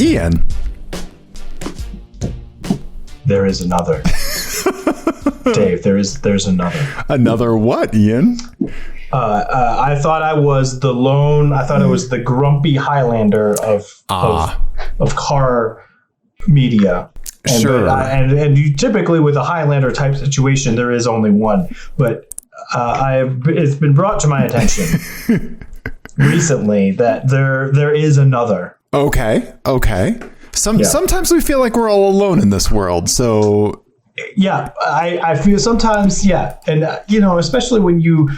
Ian. There is another. Dave, there's another. Another what, Ian? I thought I was the lone. I thought I was the grumpy Highlander of car media. And, sure. And you typically with a Highlander type situation, there is only one. But it's been brought to my attention recently that there is another. Okay. Sometimes we feel like we're all alone in this world. So yeah, I feel sometimes, yeah. And, especially when you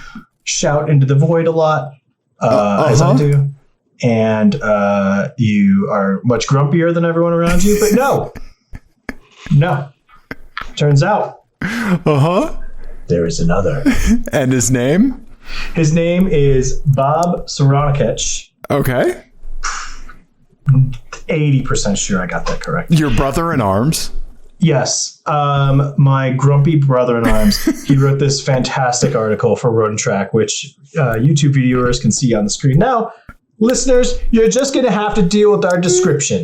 shout into the void a lot, as I do, and you are much grumpier than everyone around you. But no. Turns out. There is another. And his name? His name is Bob Soronikich. Okay. 80% sure I got that correct. Your brother in arms? Yes. My grumpy brother in arms. He wrote this fantastic article for Road and Track, which YouTube viewers can see on the screen now. Listeners, you're just going to have to deal with our description.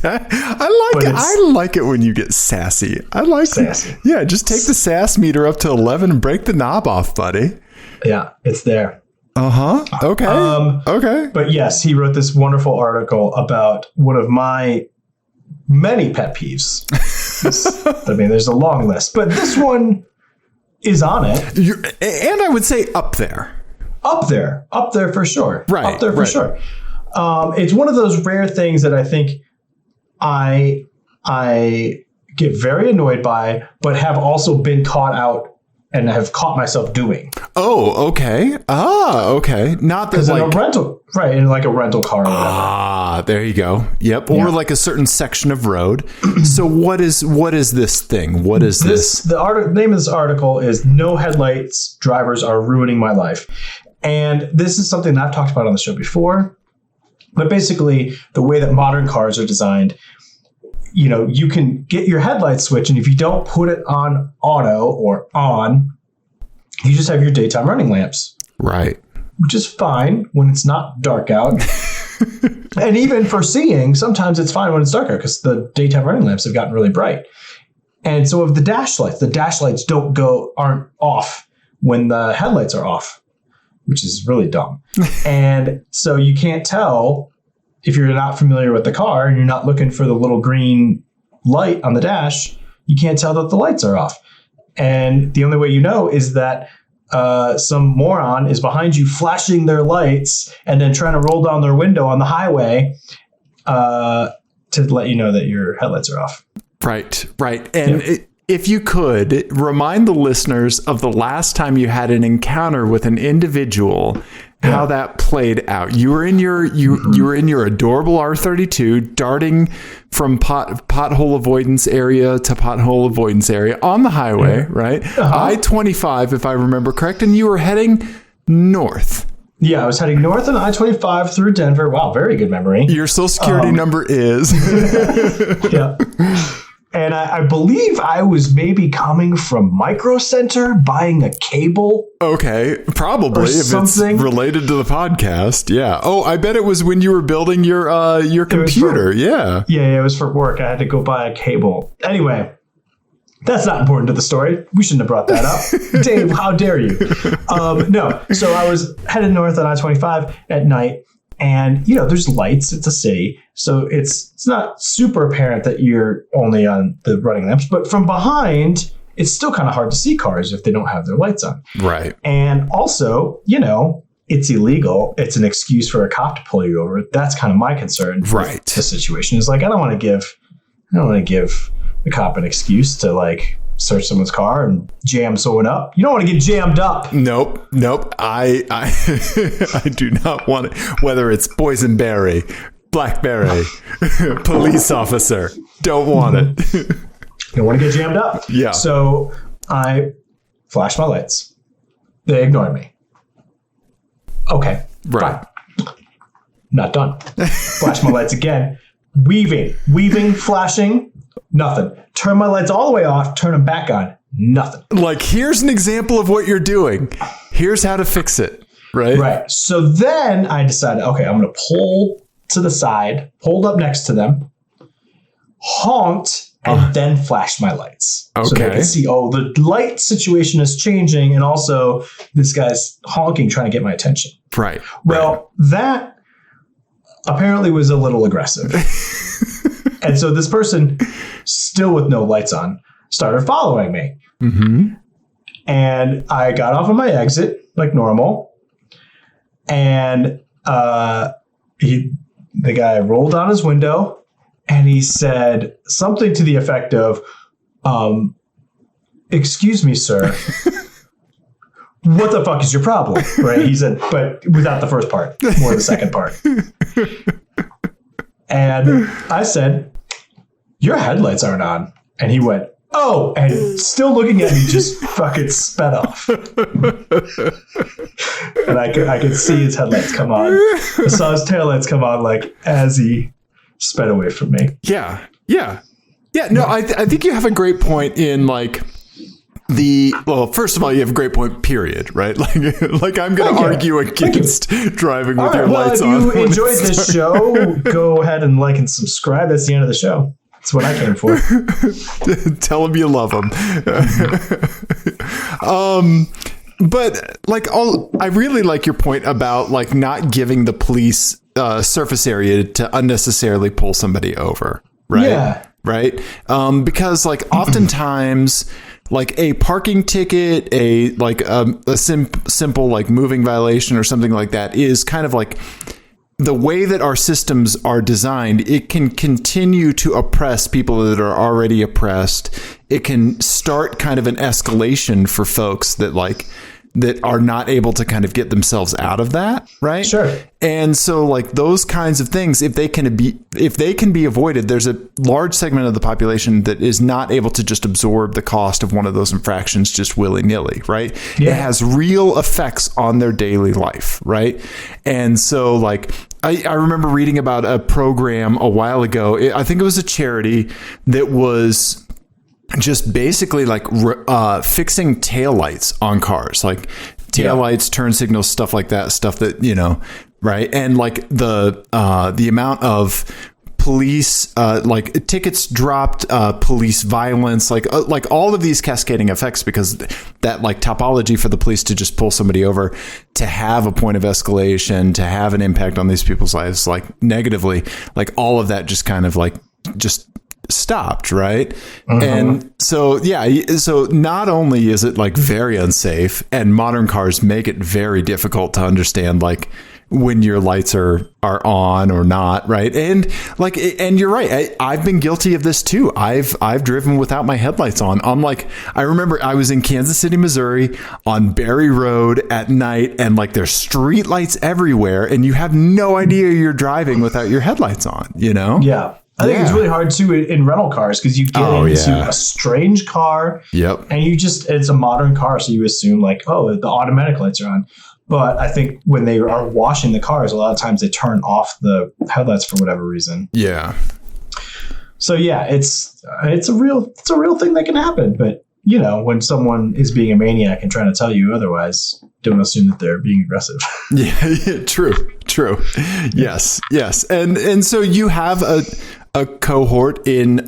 I like it when you get sassy. I like sassy. Yeah, just take the sass meter up to 11 and break the knob off, buddy. Yeah, it's there. Okay. Okay. But yes, he wrote this wonderful article about one of my many pet peeves. I mean, there's a long list, but this one is on it. And I would say up there. Up there for sure. Right. Up there for sure. It's one of those rare things that I think I get very annoyed by, but have also been caught out and have caught myself doing. Oh, okay. Okay. Not that like in a rental, right? In like a rental car or whatever. There you go. Yep. Or like a certain section of road. So what is this thing? What is this? The name of this article is "No Headlights Drivers Are Ruining My Life," and this is something that I've talked about on the show before. But basically, the way that modern cars are designed, you can get your headlight switch, and if you don't put it on auto or on, you just have your daytime running lamps. Right. Which is fine when it's not dark out. And even for seeing, sometimes it's fine when it's dark out because the daytime running lamps have gotten really bright. And so of the dash lights aren't off when the headlights are off, which is really dumb. And so you can't tell if you're not familiar with the car and you're not looking for the little green light on the dash, you can't tell that the lights are off. And the only way you know is that some moron is behind you flashing their lights and then trying to roll down their window on the highway to let you know that your headlights are off. Right. And if you could remind the listeners of the last time you had an encounter with an individual, how that played out. You were in your adorable R32 darting from pothole avoidance area to pothole avoidance area on the highway, right? I-25, if I remember correct, and you were heading north. Yeah, I was heading north on I-25 through Denver. Wow, very good memory. Your social security number is. Yeah. And I believe I was maybe coming from Micro Center buying a cable. Okay, probably if it's related to the podcast. Yeah. Oh, I bet it was when you were building your computer. Yeah, it was for work. I had to go buy a cable. Anyway, that's not important to the story. We shouldn't have brought that up. Dave, how dare you? No. So I was headed north on I-25 at night. And, there's lights. It's a city. So it's not super apparent that you're only on the running lamps. But from behind, it's still kind of hard to see cars if they don't have their lights on. Right. And also, it's illegal. It's an excuse for a cop to pull you over. That's kind of my concern. Right. The situation is like, I don't want to give the cop an excuse to search someone's car and jam someone up. You don't want to get jammed up. Nope. I I do not want it. Whether it's boysenberry, blackberry, police officer, don't want it. Don't want to get jammed up. Yeah. So I flashed my lights. They ignored me. Okay. Right. Fine. Not done. Flash my lights again. Weaving, flashing. Nothing. Turn my lights all the way off, turn them back on. Nothing. Here's an example of what you're doing. Here's how to fix it. Right. Right. So then I decided, okay, I'm going to pull to the side, pulled up next to them, honked, and then flashed my lights. Okay. So they could see, the light situation is changing, and also this guy's honking, trying to get my attention. Right. Well, that apparently was a little aggressive. And so this person, still with no lights on, started following me. Mm-hmm. And I got off of my exit like normal. And the guy rolled down his window and he said something to the effect of, excuse me, sir. What the fuck is your problem? Right? He said, but without the first part, more the second part. And I said, your headlights aren't on. And he went, oh, and still looking at me, just fucking sped off. And I could see his headlights come on. I saw his taillights come on, like, as he sped away from me. Yeah. No, I think you have a great point in, like, first of all, you have a great point, period, right? Like I'm going to argue against driving with your lights on. If you enjoyed this show, go ahead and like and subscribe. That's the end of the show. That's what I came for. Tell them you love them. But like, I really like your point about like not giving the police surface area to unnecessarily pull somebody over, right? Yeah. Right. Because like oftentimes, like a parking ticket, a simple like moving violation or something like that is kind of like the way that our systems are designed. It can continue to oppress people that are already oppressed. It can start kind of an escalation for folks that are not able to kind of get themselves out of that. Right. Sure. And so like those kinds of things, if they can be avoided, there's a large segment of the population that is not able to just absorb the cost of one of those infractions just willy-nilly. Right. Yeah. It has real effects on their daily life. Right. And so like, I remember reading about a program a while ago. I think it was a charity that was just basically like fixing taillights on cars, like taillights, turn signals, stuff like that, stuff that, you know, right. And like the amount of police, like tickets dropped, police violence, like all of these cascading effects, because that like topology for the police to just pull somebody over, to have a point of escalation, to have an impact on these people's lives, like negatively, like all of that just kind of like just stopped. Right. And so, so not only is it like very unsafe, and modern cars make it very difficult to understand, like when your lights are on or not. Right. And like, and you're right. I've been guilty of this too. I've driven without my headlights on. I remember I was in Kansas City, Missouri on Berry Road at night, and like there's street lights everywhere, and you have no idea you're driving without your headlights on, you know? Yeah. I think it's really hard too in rental cars, because you get into a strange car. Yep. And it's a modern car. So you assume like, oh, the automatic lights are on. But I think when they are washing the cars, a lot of times they turn off the headlights for whatever reason. Yeah. So yeah, it's a real thing that can happen. But you know, when someone is being a maniac and trying to tell you otherwise, don't assume that they're being aggressive. Yeah. True. Yes. And so you have a cohort in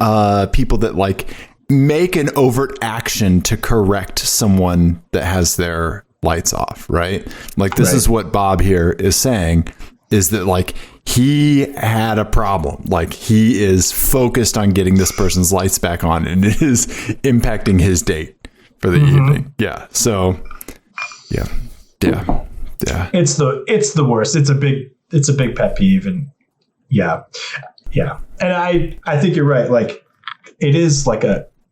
people that like make an overt action to correct someone that has their lights off, right? Like this is what Bob here is saying, is that like he had a problem, like he is focused on getting this person's lights back on, and it is impacting his date for the evening. Yeah. So yeah. It's the worst. It's a big pet peeve, and yeah. And I think you're right. Like it is like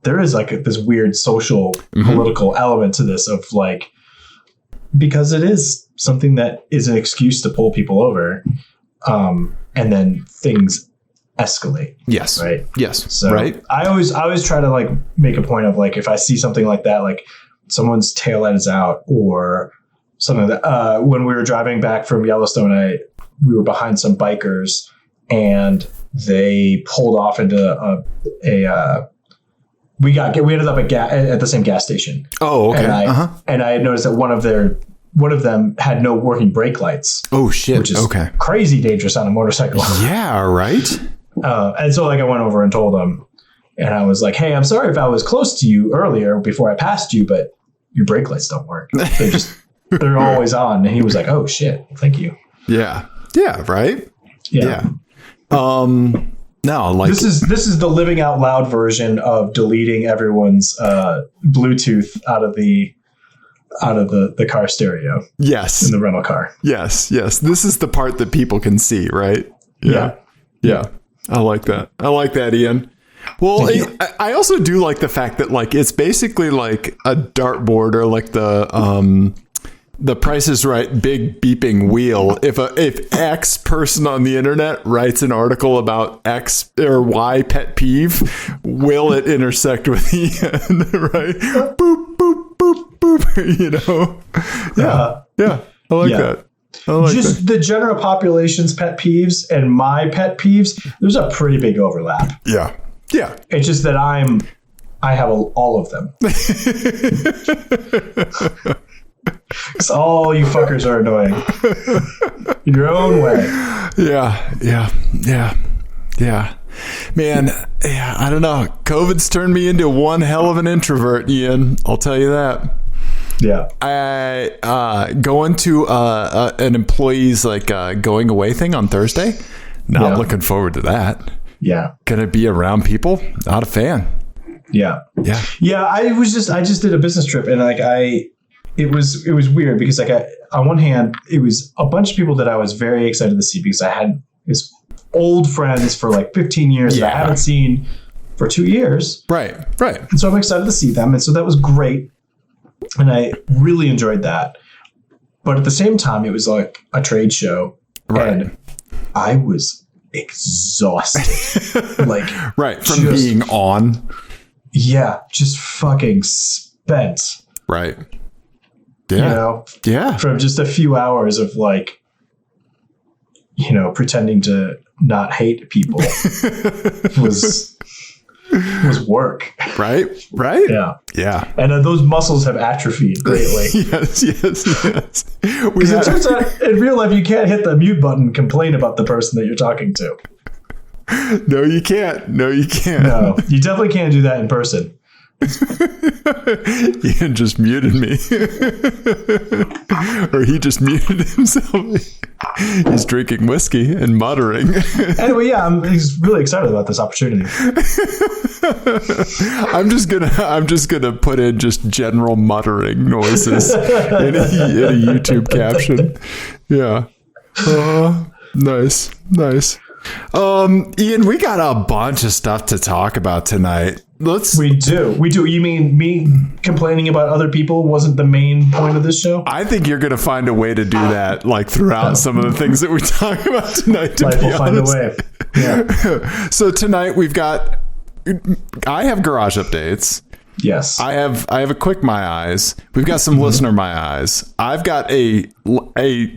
there is like this weird social political element to this, of like, because it is something that is an excuse to pull people over, and then things escalate. Yes. Right. Yes. So right. I always try to like make a point of like, if I see something like that, like someone's taillight is out or something like that. When we were driving back from Yellowstone, we were behind some bikers, and they pulled off into we ended up at the same gas station. Oh, okay. And I had noticed that one of their one of them had no working brake lights. Oh shit! Which is crazy dangerous on a motorcycle. Yeah, right. And so like I went over and told him, and I was like, "Hey, I'm sorry if I was close to you earlier before I passed you, but your brake lights don't work. They're always on." And he was like, "Oh shit, thank you." Yeah. Yeah. Right. Yeah. No, like this is the living out loud version of deleting everyone's Bluetooth out of the car stereo. Yes. In the rental car. Yes. This is the part that people can see, right? Yeah. I like that. Ian. Well, I also do like the fact that like it's basically like a dartboard or like the Price is Right big beeping wheel. If X person on the internet writes an article about X or Y pet peeve, will it intersect with Ian? Right? Boop boop boop boop. You know? Yeah. I like that. Just the general population's pet peeves and my pet peeves. There's a pretty big overlap. Yeah. It's just that I have all of them. Because all you fuckers are annoying. Your own way. Yeah. Man, I don't know. COVID's turned me into one hell of an introvert, Ian. I'll tell you that. Yeah. I going to an employee's like going away thing on Thursday. Now I'm looking forward to that. Yeah. Gonna be around people. Not a fan. Yeah. I just did a business trip and like it was weird because like on one hand it was a bunch of people that I was very excited to see because I had this old friends for like 15 years that I haven't seen for 2 years. Right. And so I'm excited to see them. And so that was great. And I really enjoyed that. But at the same time, it was like a trade show. Right. And I was exhausted. Like, from being on. Yeah. Just fucking spent. Right. Yeah. You know? Yeah. From just a few hours of like, you know, pretending to not hate people was work. Right. Yeah. And those muscles have atrophied greatly. Yes. Because it turns out in real life, you can't hit the mute button and complain about the person that you're talking to. No, you can't. No, you definitely can't do that in person. Ian just muted me. Or he just muted himself. He's drinking whiskey and muttering. Anyway, he's really excited about this opportunity. I'm just gonna put in just general muttering noises in a YouTube caption. Yeah. Nice. Ian, we got a bunch of stuff to talk about tonight. We do. You mean me complaining about other people wasn't the main point of this show? I think you're going to find a way to do that, like throughout some of the things that we talk about tonight. Life will find a way. Yeah. So tonight I have garage updates. Yes. I have a quick my eyes. We've got some listener my eyes. I've got a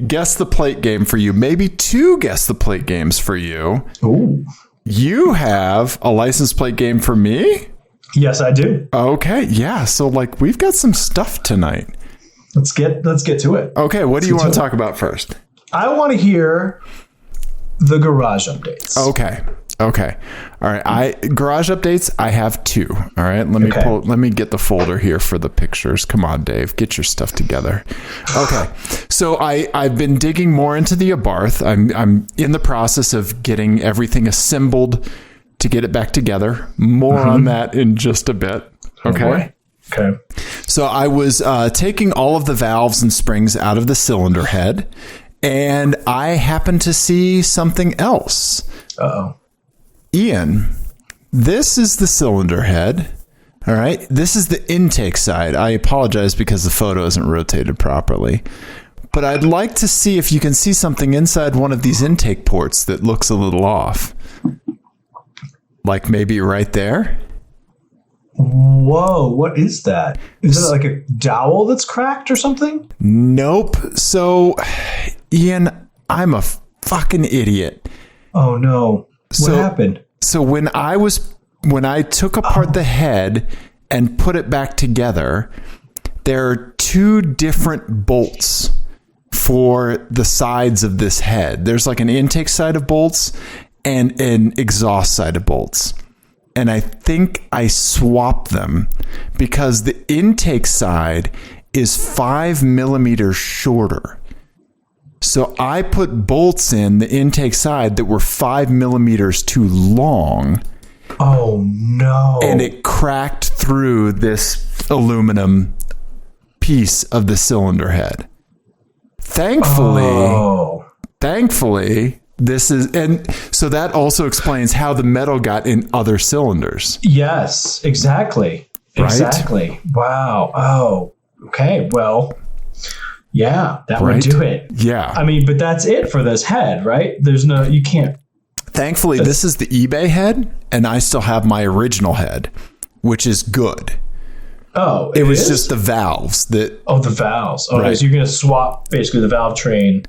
guess the plate game for you. Maybe 2 guess the plate games for you. Ooh. You have a license plate game for me? Yes, I do. Okay. Yeah. So like we've got some stuff tonight. Let's get to it. Okay. What do you want to talk about first? I want to hear the garage updates. Okay. All right. Garage updates. I have 2. All right. Let me get the folder here for the pictures. Come on, Dave, get your stuff together. Okay. So I've been digging more into the Abarth. I'm in the process of getting everything assembled to get it back together. More on that in just a bit. Okay. Okay. So I was taking all of the valves and springs out of the cylinder head, and I happened to see something else. Uh-oh. Ian, this is the cylinder head. All right. This is the intake side. I apologize because the photo isn't rotated properly. But I'd like to see if you can see something inside one of these intake ports that looks a little off. Like maybe right there. Whoa, what is that? Is it like a dowel that's cracked or something? Nope. So, Ian, I'm a fucking idiot. Oh, no. What happened? So when I took apart the head and put it back together, there are two different bolts for the sides of this head. There's like an intake side of bolts and an exhaust side of bolts. And I think I swapped them because the intake side is 5 millimeters shorter. So I put bolts in the intake side that were 5 millimeters too long. Oh no. And it cracked through this aluminum piece of the cylinder head. Thankfully, this is, and so that also explains how the metal got in other cylinders. Yes, exactly. Right? Exactly. Wow. Oh, okay. Well, yeah, that would do it. Yeah. I mean, but that's it for this head, right? There's no, you can't. Thankfully, this is the eBay head, and I still have my original head, which is good. Oh, it was just the valves that. Oh, the valves. Oh, right. So you're going to swap basically the valve train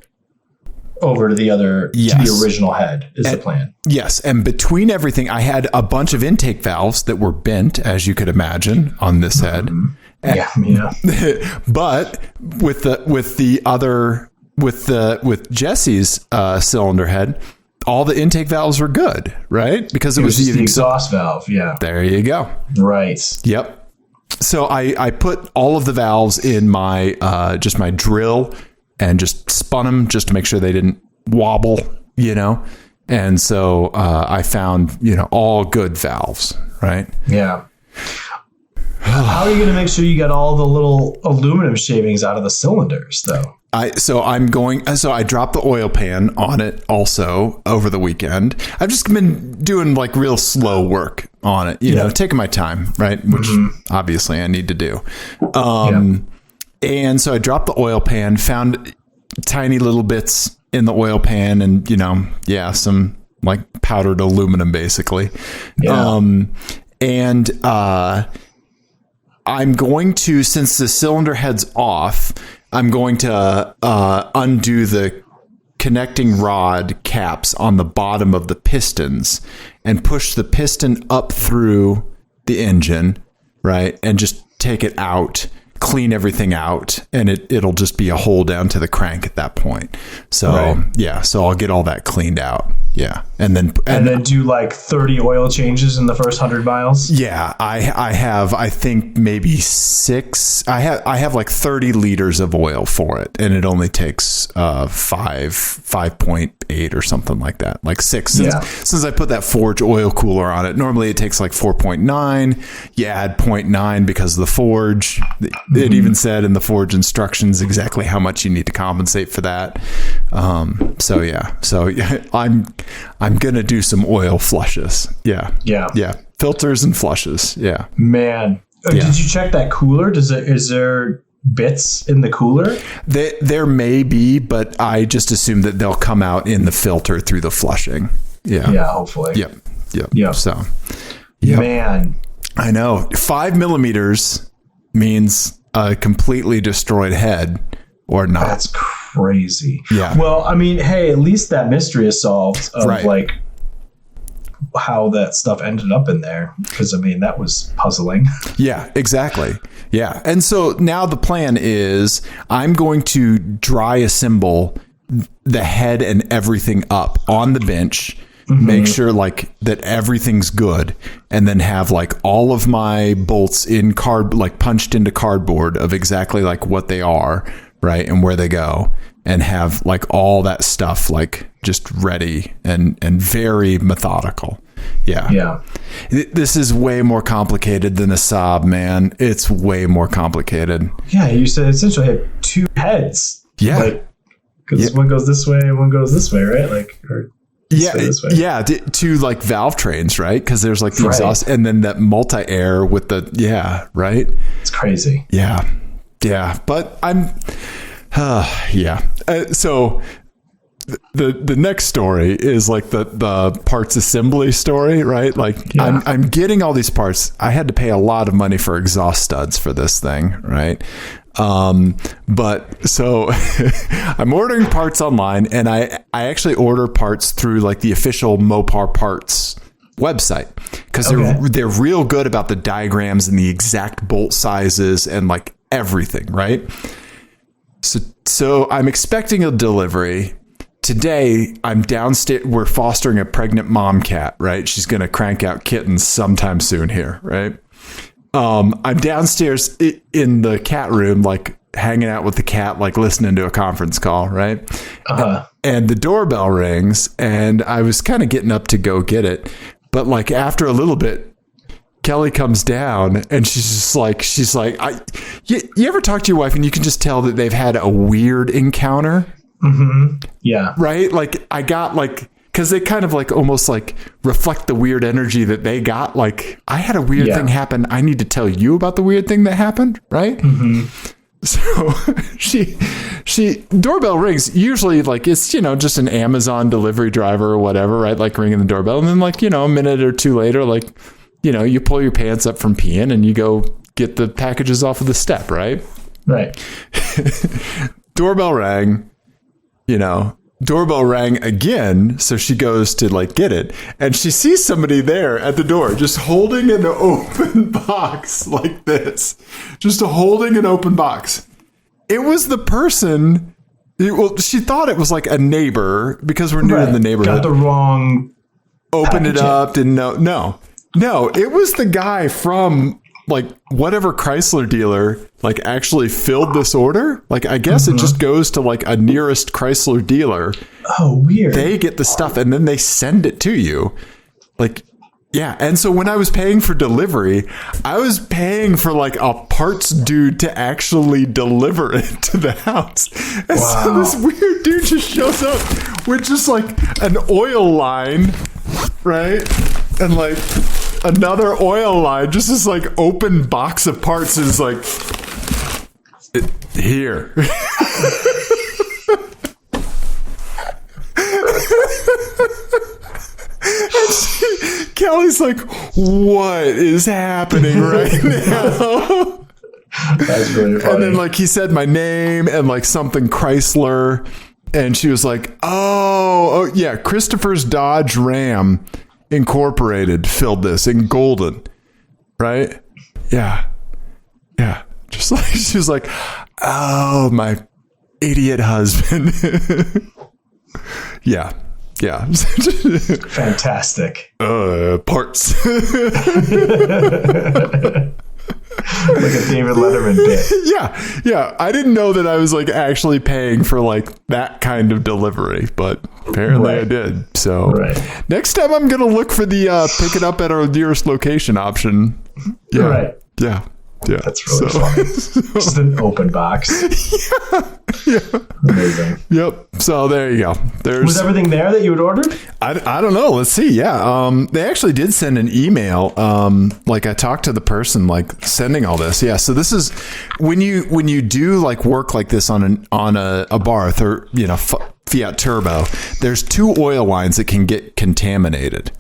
over to the other, to the original head is the plan. Yes. And between everything, I had a bunch of intake valves that were bent, as you could imagine, on this head. Yeah. But with Jesse's cylinder head, all the intake valves were good, right? Because it was the exhaust valve. Yeah. There you go. Right. Yep. So I put all of the valves in my just my drill and just spun them just to make sure they didn't wobble, And so I found, all good valves, right? Yeah. How are you going to make sure you get all the little aluminum shavings out of the cylinders, though? I dropped the oil pan on it also over the weekend. I've just been doing like real slow work on it, taking my time, right? Which obviously I need to do. And so I dropped the oil pan, found tiny little bits in the oil pan and, some like powdered aluminum basically. Yeah. I'm going to, since the cylinder head's off, I'm going to undo the connecting rod caps on the bottom of the pistons and push the piston up through the engine, right? And just take it out, clean everything out, and it'll just be a hole down to the crank at that point. So, so I'll get all that cleaned out. Yeah. And then do like 30 oil changes in the first 100 miles. Yeah. I have, I think maybe 6. I have like 30 liters of oil for it. And it only takes 5.8 or something like that. Like 6. Since I put that Forge oil cooler on it, normally it takes like 4.9. You add 0.9 because of the Forge. It even said in the Forge instructions exactly how much you need to compensate for that. So I'm going to do some oil flushes. Yeah. Filters and flushes. Yeah. Man. Did you check that cooler? Is there bits in the cooler? There may be, but I just assume that they'll come out in the filter through the flushing. Yeah. Yeah, hopefully. Yep. So, man, I know 5 millimeters means a completely destroyed head or not. That's crazy. Yeah. Well, I mean, hey, at least that mystery is solved of like how that stuff ended up in there. Because I mean, that was puzzling. Yeah, exactly. Yeah. And so now the plan is I'm going to dry assemble the head and everything up on the bench, make sure like that everything's good, and then have like all of my bolts in like punched into cardboard of exactly like what they are, right, and where they go, and have like all that stuff like just ready and very methodical. Yeah. This is way more complicated than a Saab, man. It's way more complicated. Yeah, you said essentially have 2 heads. Yeah. Like, because one goes this way and one goes this way, right? Like, or this way. Yeah, 2 like valve trains, right? Because there's like the exhaust and then that multi-air with the, right? It's crazy. Yeah. But I'm, so the next story is like the parts assembly story, right? Like I'm getting all these parts. I had to pay a lot of money for exhaust studs for this thing, right? But so I'm ordering parts online, and I actually order parts through like the official Mopar parts website, because they're real good about the diagrams and the exact bolt sizes and like everything, right? So I'm expecting a delivery. Today, I'm downstairs. We're fostering a pregnant mom cat, right? She's going to crank out kittens sometime soon here, right? I'm downstairs in the cat room, like hanging out with the cat, like listening to a conference call, right? And the doorbell rings, and I was kind of getting up to go get it. But like after a little bit, Kelly comes down and she's like, you ever talk to your wife and you can just tell that they've had a weird encounter? Mm-hmm. Yeah. Right. Like I got like, cause they kind of like almost like reflect the weird energy that they got. Like I had a weird thing happen. I need to tell you about the weird thing that happened. Right. Mm-hmm. So she doorbell rings. Usually like it's, just an Amazon delivery driver or whatever, right? Like ringing the doorbell. And then like, a minute or two later, like, you pull your pants up from peeing and you go get the packages off of the step, right? Right. Doorbell rang, doorbell rang again. So she goes to like get it and she sees somebody there at the door, just holding an open box like this, just holding an open box. It was the person. She thought it was like a neighbor because we're new in the neighborhood. Got the wrong. Opened it up. Didn't know. No, it was the guy from like whatever Chrysler dealer like actually filled this order. Like I guess it just goes to like a nearest Chrysler dealer. Oh, weird. They get the stuff and then they send it to you. Like, yeah. And so when I was paying for delivery, I was paying for like a parts dude to actually deliver it to the house. And so this weird dude just shows up with just like an oil line, right? And like another oil line, just this like open box of parts is like here. Kelly's like, what is happening right now? That's really funny. And then like he said my name and like something Chrysler, and she was like, oh yeah, Christopher's Dodge Ram Incorporated filled this in Golden, right? Yeah. Just like she was like, oh, my idiot husband. Yeah. Fantastic. Parts. Like a David Letterman bit. Yeah. I didn't know that I was like actually paying for like that kind of delivery, but apparently I did. So next time I'm going to look for the pick it up at our nearest location option. Yeah. Right. Yeah. That's really funny. Just an open box. Yeah. Amazing. Yep. So there you go. Was everything there that you had ordered? I don't know. Let's see. Yeah. They actually did send an email. Like I talked to the person like sending all this. Yeah. So this is when you do like work like this on a Barth or Fiat Turbo, there's two oil lines that can get contaminated.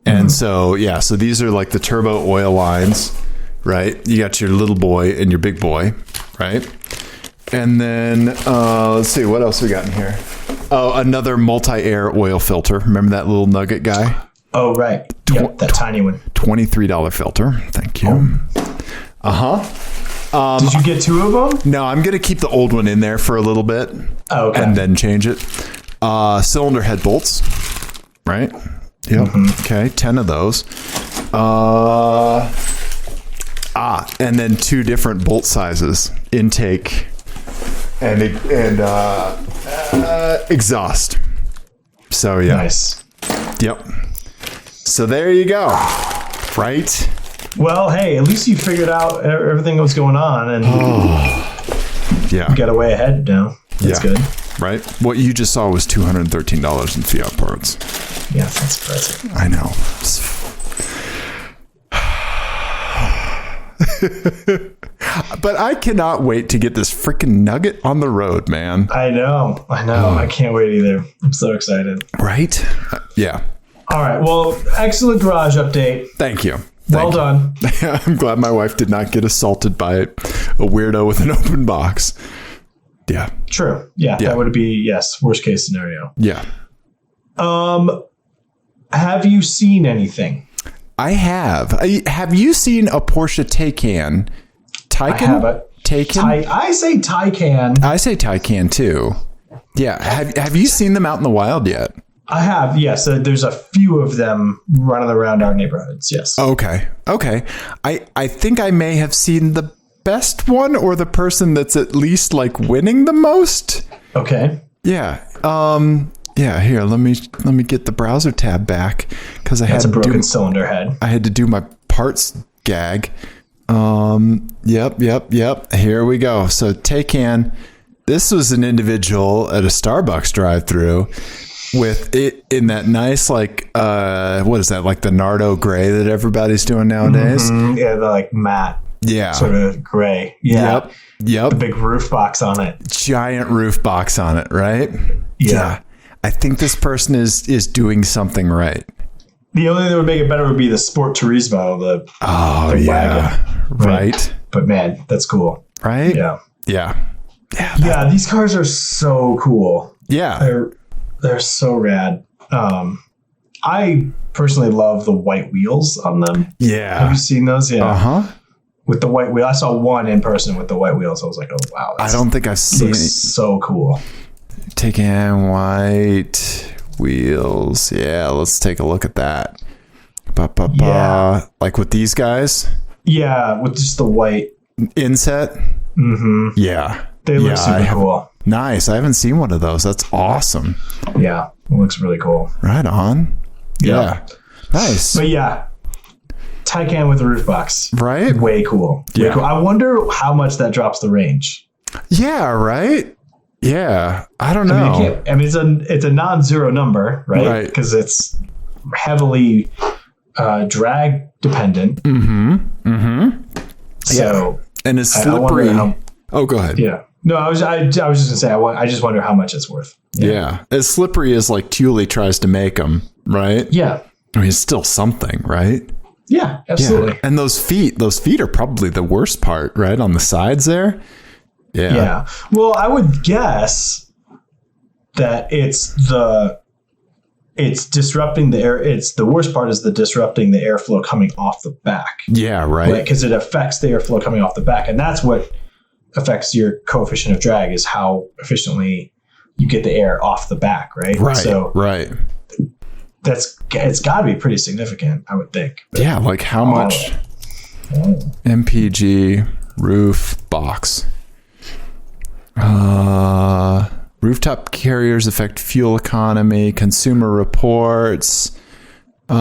And so these are like the turbo oil lines. Right. You got your little boy and your big boy. Right. And then let's see what else we got in here. Oh, another multi-air oil filter. Remember that little nugget guy? Oh, right. That tiny one. $23 filter. Thank you. Did you get two of them? No, I'm going to keep the old one in there for a little bit. Oh, okay. And then change it. Cylinder head bolts. Right. Yep. Okay. 10 of those. And then two different bolt sizes, intake and exhaust. So yeah. Nice. Yep. So there you go. Right. Well, hey, at least you figured out everything that was going on and yeah, you got a way ahead now. That's good. Right. What you just saw was $213 in Fiat parts. Yeah, that's impressive. I know. But I cannot wait to get this freaking nugget on the road, man. I know. I can't wait either. I'm so excited. Right? Yeah. All right. Well, excellent garage update. Thank you. Well done. I'm glad my wife did not get assaulted by a weirdo with an open box. Yeah. True. Yeah. That would be, worst case scenario. Yeah. Have you seen anything? I have. Have you seen a Porsche Taycan? I have a Taycan? I say Taycan. I say Taycan too. Yeah. Have you seen them out in the wild yet? I have, yes. There's a few of them running around our neighborhoods, yes. Okay. I think I may have seen the best one, or the person that's at least like winning the most. Okay. Yeah. Yeah, here, let me get the browser tab back, because I had a broken cylinder head. I had to do my parts gag. Yep. Here we go. So Taycan, this was an individual at a Starbucks drive-through with it in that nice, like, what is that, like the Nardo gray that everybody's doing nowadays? Mm-hmm. Yeah, the like matte. Yeah. Sort of gray. Yeah. Yep. The big roof box on it. Giant roof box on it, right? Yeah. I think this person is doing something right. The only thing that would make it better would be the Sport Turismo, the wagon. Right. But man, that's cool. Right? Yeah. These cars are so cool. Yeah. They're so rad. I personally love the white wheels on them. Yeah. Have you seen those? Yeah. Uh-huh. With the white wheel. I saw one in person with the white wheels. I was like, oh, wow. I don't think I've seen it. So cool. Taking white wheels. Yeah, let's take a look at that. Yeah. Like with these guys? Yeah, with just the white inset. Mm-hmm. Yeah. They look super cool. Nice. I haven't seen one of those. That's awesome. Yeah, it looks really cool. Right on. Yeah. Nice. But yeah, Taycan with a roof box. Right? Way cool. Way cool. I wonder how much that drops the range. Yeah, right? Yeah. I don't know. It's a non-zero number, right? Because it's heavily drag dependent. Mm-hmm. So, and it's slippery. Go ahead. Yeah. No, I was just gonna say I just wonder how much it's worth. Yeah. As slippery as like Thule tries to make them, right? Yeah. I mean, it's still something, right? Yeah, absolutely. Yeah. And those feet are probably the worst part, right? On the sides there. Yeah. Yeah. Well, I would guess that it's disrupting the air. It's the worst part is the disrupting the airflow coming off the back. Yeah. Right. Because it affects the airflow coming off the back. And that's what affects your coefficient of drag, is how efficiently you get the air off the back. Right. Right. So right. It's got to be pretty significant, I would think. But yeah. Like how much MPG roof box? Rooftop carriers affect fuel economy, consumer reports. This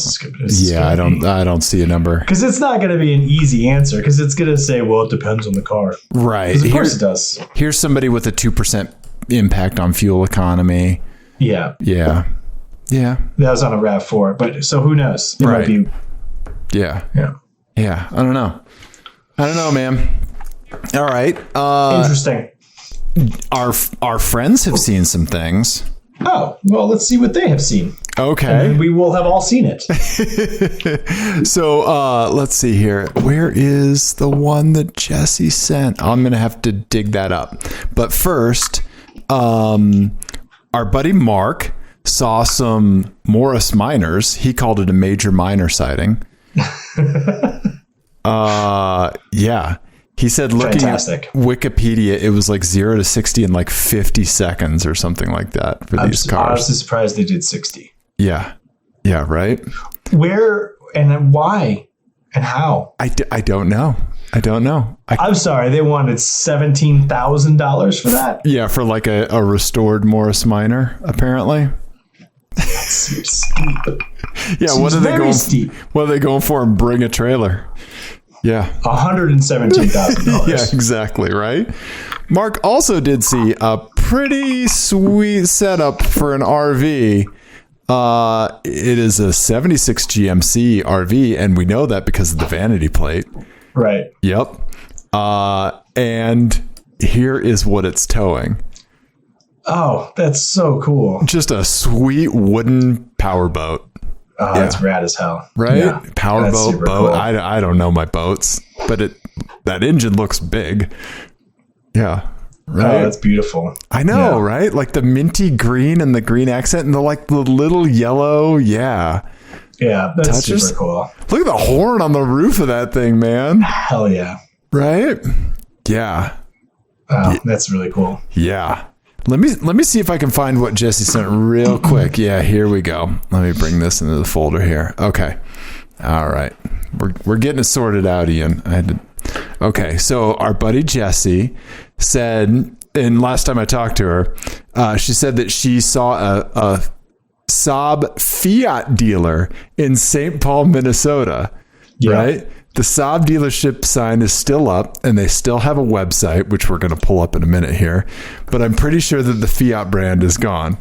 is good. I don't see a number. Because it's not going to be an easy answer, because it's going to say, well, it depends on the car. Right. Of course it does. Here's somebody with a 2% impact on fuel economy. Yeah. Yeah. Yeah. That was on a RAV4, but so who knows? It might be. Yeah. Yeah. Yeah. I don't know, man. All right. Interesting. Our friends have seen some things. Oh, well, let's see what they have seen. Okay. And then we will have all seen it. So let's see here. Where is the one that Jesse sent? I'm going to have to dig that up. But first, our buddy Mark saw some Morris minors. He called it a major minor sighting. Yeah. He said, looking at Wikipedia, it was like 0 to 60 in like 50 seconds or something like that for these cars. I was surprised they did 60. Yeah. Yeah. Right. Where and why and how? I don't know. I'm sorry. They wanted $17,000 for that. Yeah. For like a restored Morris Minor, apparently. That's steep. Yeah. Seems what are they going? Steep. What are they going for? And bring a trailer. Yeah. $117,000. Yeah, exactly. Right. Mark also did see a pretty sweet setup for an RV. It is a 76 GMC RV, and we know that because of the vanity plate. Right. Yep. And here is what it's towing. Oh, that's so cool. Just a sweet wooden powerboat. Oh, that's rad as hell. Right? Yeah, Powerboat, boat. Cool. I don't know my boats, but that engine looks big. Yeah. Right. Oh, that's beautiful. I know, right? Like the minty green and the green accent and the little yellow. Yeah. Yeah, that's super cool. Look at the horn on the roof of that thing, man. Hell yeah. Right? Yeah. Wow, that's really cool. Yeah. Let me see if I can find what Jesse sent real quick. Yeah, here we go. Let me bring this into the folder here. Okay. All right. We're getting it sorted out, Ian. Okay, so our buddy Jessie said, and last time I talked to her, she said that she saw a Saab Fiat dealer in St. Paul, Minnesota, right? The Saab dealership sign is still up, and they still have a website, which we're going to pull up in a minute here. But I'm pretty sure that the Fiat brand is gone,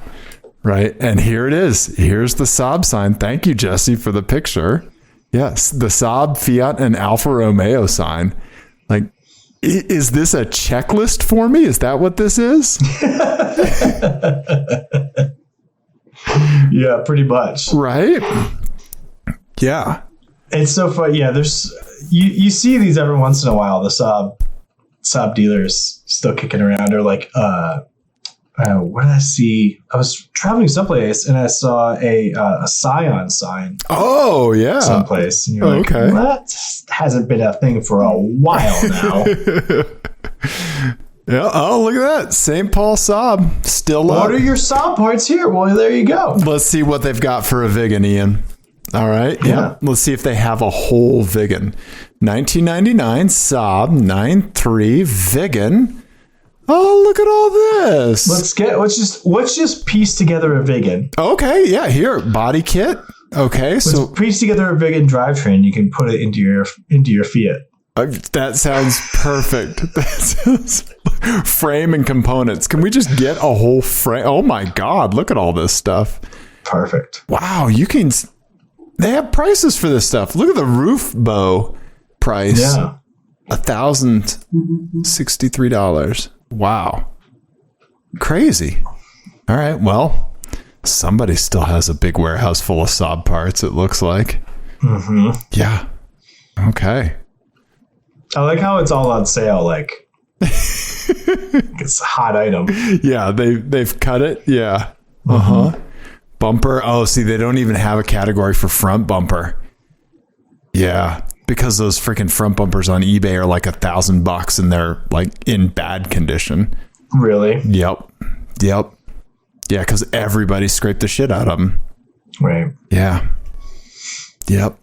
right? And here it is. Here's the Saab sign. Thank you, Jesse, for the picture. Yes, the Saab, Fiat, and Alfa Romeo sign. Like, is this a checklist for me? Is that what this is? Yeah, pretty much. Right? Yeah. It's so fun. Yeah, there's you see these every once in a while. The Saab dealers still kicking around, or like what did I see? I was traveling someplace and I saw a Scion sign. Oh yeah, someplace. And you're like, okay, well, that hasn't been a thing for a while now. Yeah. Oh, look at that. St. Paul Saab still up. What are your Saab parts here? Well, there you go. Let's see what they've got for a Vigan, Ian. All right. Yeah. Let's see if they have a whole Vigan. 1999 Saab 9.3 Vigan. Oh, look at all this. Let's just piece together a Vigan. Okay. Yeah. Here, body kit. Okay. So piece together a Vigan drivetrain. You can put it into your Fiat. That sounds perfect. That sounds frame and components. Can we just get a whole frame? Oh my God. Look at all this stuff. Perfect. Wow. They have prices for this stuff. Look at the roof bow price. Yeah. $1,063. Wow. Crazy. All right. Well, somebody still has a big warehouse full of Saab parts, it looks like. Mm-hmm. Yeah. Okay. I like how it's all on sale. Like, it's a hot item. Yeah. They've cut it. Yeah. Uh-huh. Mm-hmm. Bumper. Oh, see, they don't even have a category for front bumper. Yeah, because those freaking front bumpers on eBay are like $1,000 and they're like in bad condition. Really? Yep. Yeah, because everybody scraped the shit out of them. Right. Yeah. Yep.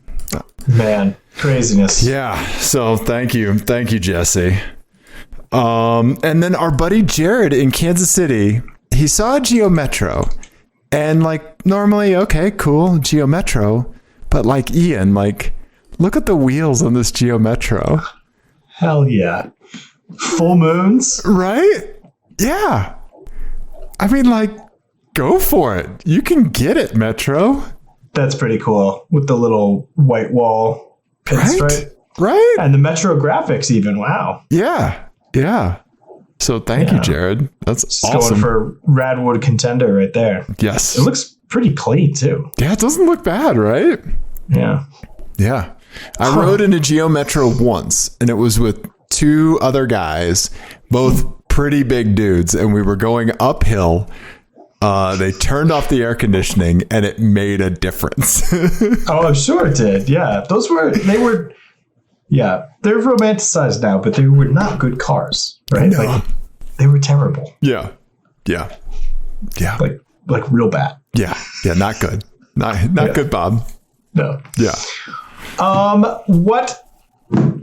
Man, craziness. Yeah. So thank you, Jesse. And then our buddy Jared in Kansas City, he saw a Geo Metro. And like normally, okay, cool, Geo Metro, but like Ian, like look at the wheels on this Geo Metro. Hell yeah. Full moons? Right? Yeah. I mean, like, go for it. You can get it, Metro. That's pretty cool. With the little white wall pinstripe. Right? And the Metro graphics even. Wow. Yeah. So thank you, Jared. That's just awesome. Going for Radwood contender right there. Yes. It looks pretty clean too. Yeah, it doesn't look bad, right? Yeah. I rode in a Geo Metro once, and it was with two other guys, both pretty big dudes, and we were going uphill. They turned off the air conditioning, and it made a difference. Oh, I'm sure it did. Yeah. They're romanticized now, but they were not good cars, right? No. Like, they were terrible. Yeah. Like real bad. Yeah, not good. Not good, Bob. No. Yeah. What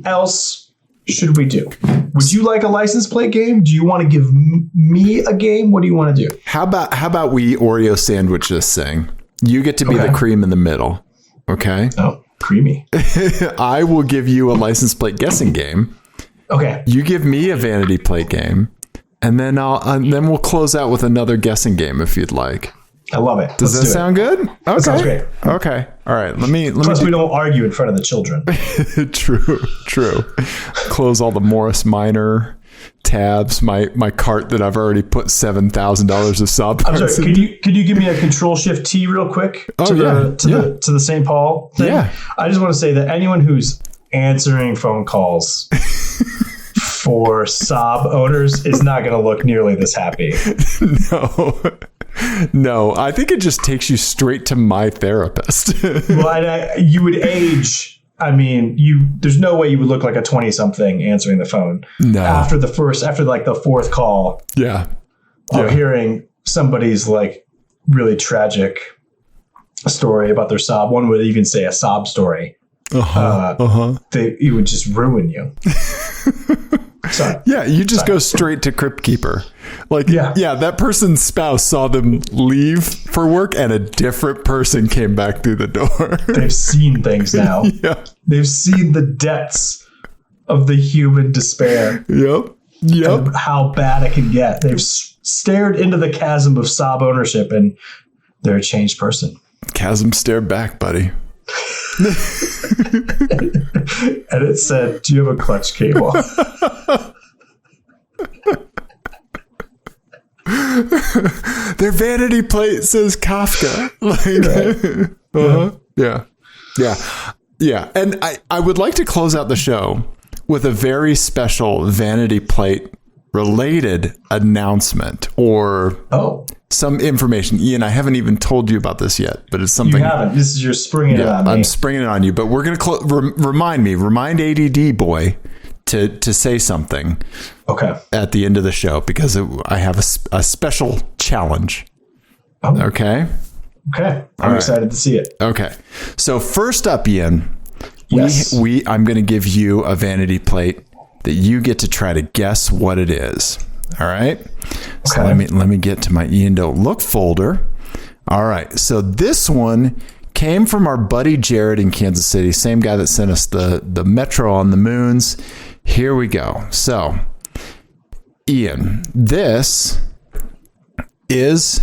else should we do? Would you like a license plate game? Do you want to give me a game? What do you want to do? How about we Oreo sandwich this thing? You get to be the cream in the middle. Okay. Oh, creamy. I will give you a license plate guessing game. Okay. You give me a vanity plate game, and then then we'll close out with another guessing game if you'd like. I love it. Does that sound good? Okay. That sounds great. Okay. All right. Plus, we don't argue in front of the children. True. Close all the Morris Minor tabs. My cart that I've already put $7,000 of Saab parts. I'm sorry. Could you give me a Control-Shift-T real quick to the St. Paul thing? Yeah. I just want to say that anyone who's answering phone calls for Saab owners is not going to look nearly this happy. No, I think it just takes you straight to my therapist. Well, you would age I mean, there's no way you would look like a 20-something answering the phone. No. After like the fourth call. Yeah. Of hearing somebody's like really tragic story about their sob. One would even say a sob story. It would just ruin you. Sorry. Yeah, you just go straight to Crypt Keeper. Like, that person's spouse saw them leave for work and a different person came back through the door. They've seen things now. Yeah. They've seen the depths of the human despair. Yep. And how bad it can get. They've stared into the chasm of sob ownership and they're a changed person. Chasm stared back, buddy. And it said, "Do you have a clutch cable?" Their vanity plate says Kafka. Yeah. And I would like to close out the show with a very special vanity plate related announcement or some information. Ian, I haven't even told you about this yet, but it's something. You haven't. This is your springing it on me. I'm springing it on you, but we're going to remind ADD boy to say something. Okay. At the end of the show, because I have a special challenge. Oh. Okay. I'm excited to see it. Okay. So first up, Ian, yes. I'm going to give you a vanity plate that you get to try to guess what it is. All right. So let me get to my Ian Don't Look folder. All right. So this one came from our buddy Jared in Kansas City, same guy that sent us the Metro on the Moons. Here we go. So, Ian, this is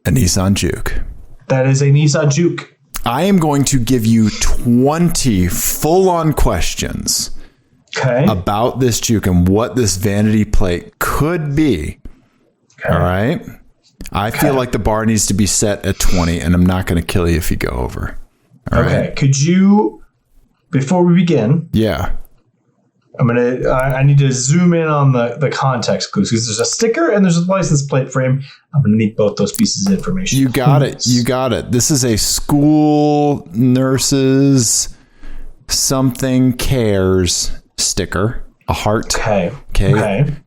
a Nissan Juke. That is a Nissan Juke. I am going to give you 20 full-on questions about this Juke and what this vanity plate could be. Okay. All right? I feel like the bar needs to be set at 20, and I'm not going to kill you if you go over. All right? Could you, before we begin... Yeah. I need to zoom in on the context clues because there's a sticker and there's a license plate frame. I'm going to need both those pieces of information. You got it. This is a school nurses something cares sticker, a heart. Okay.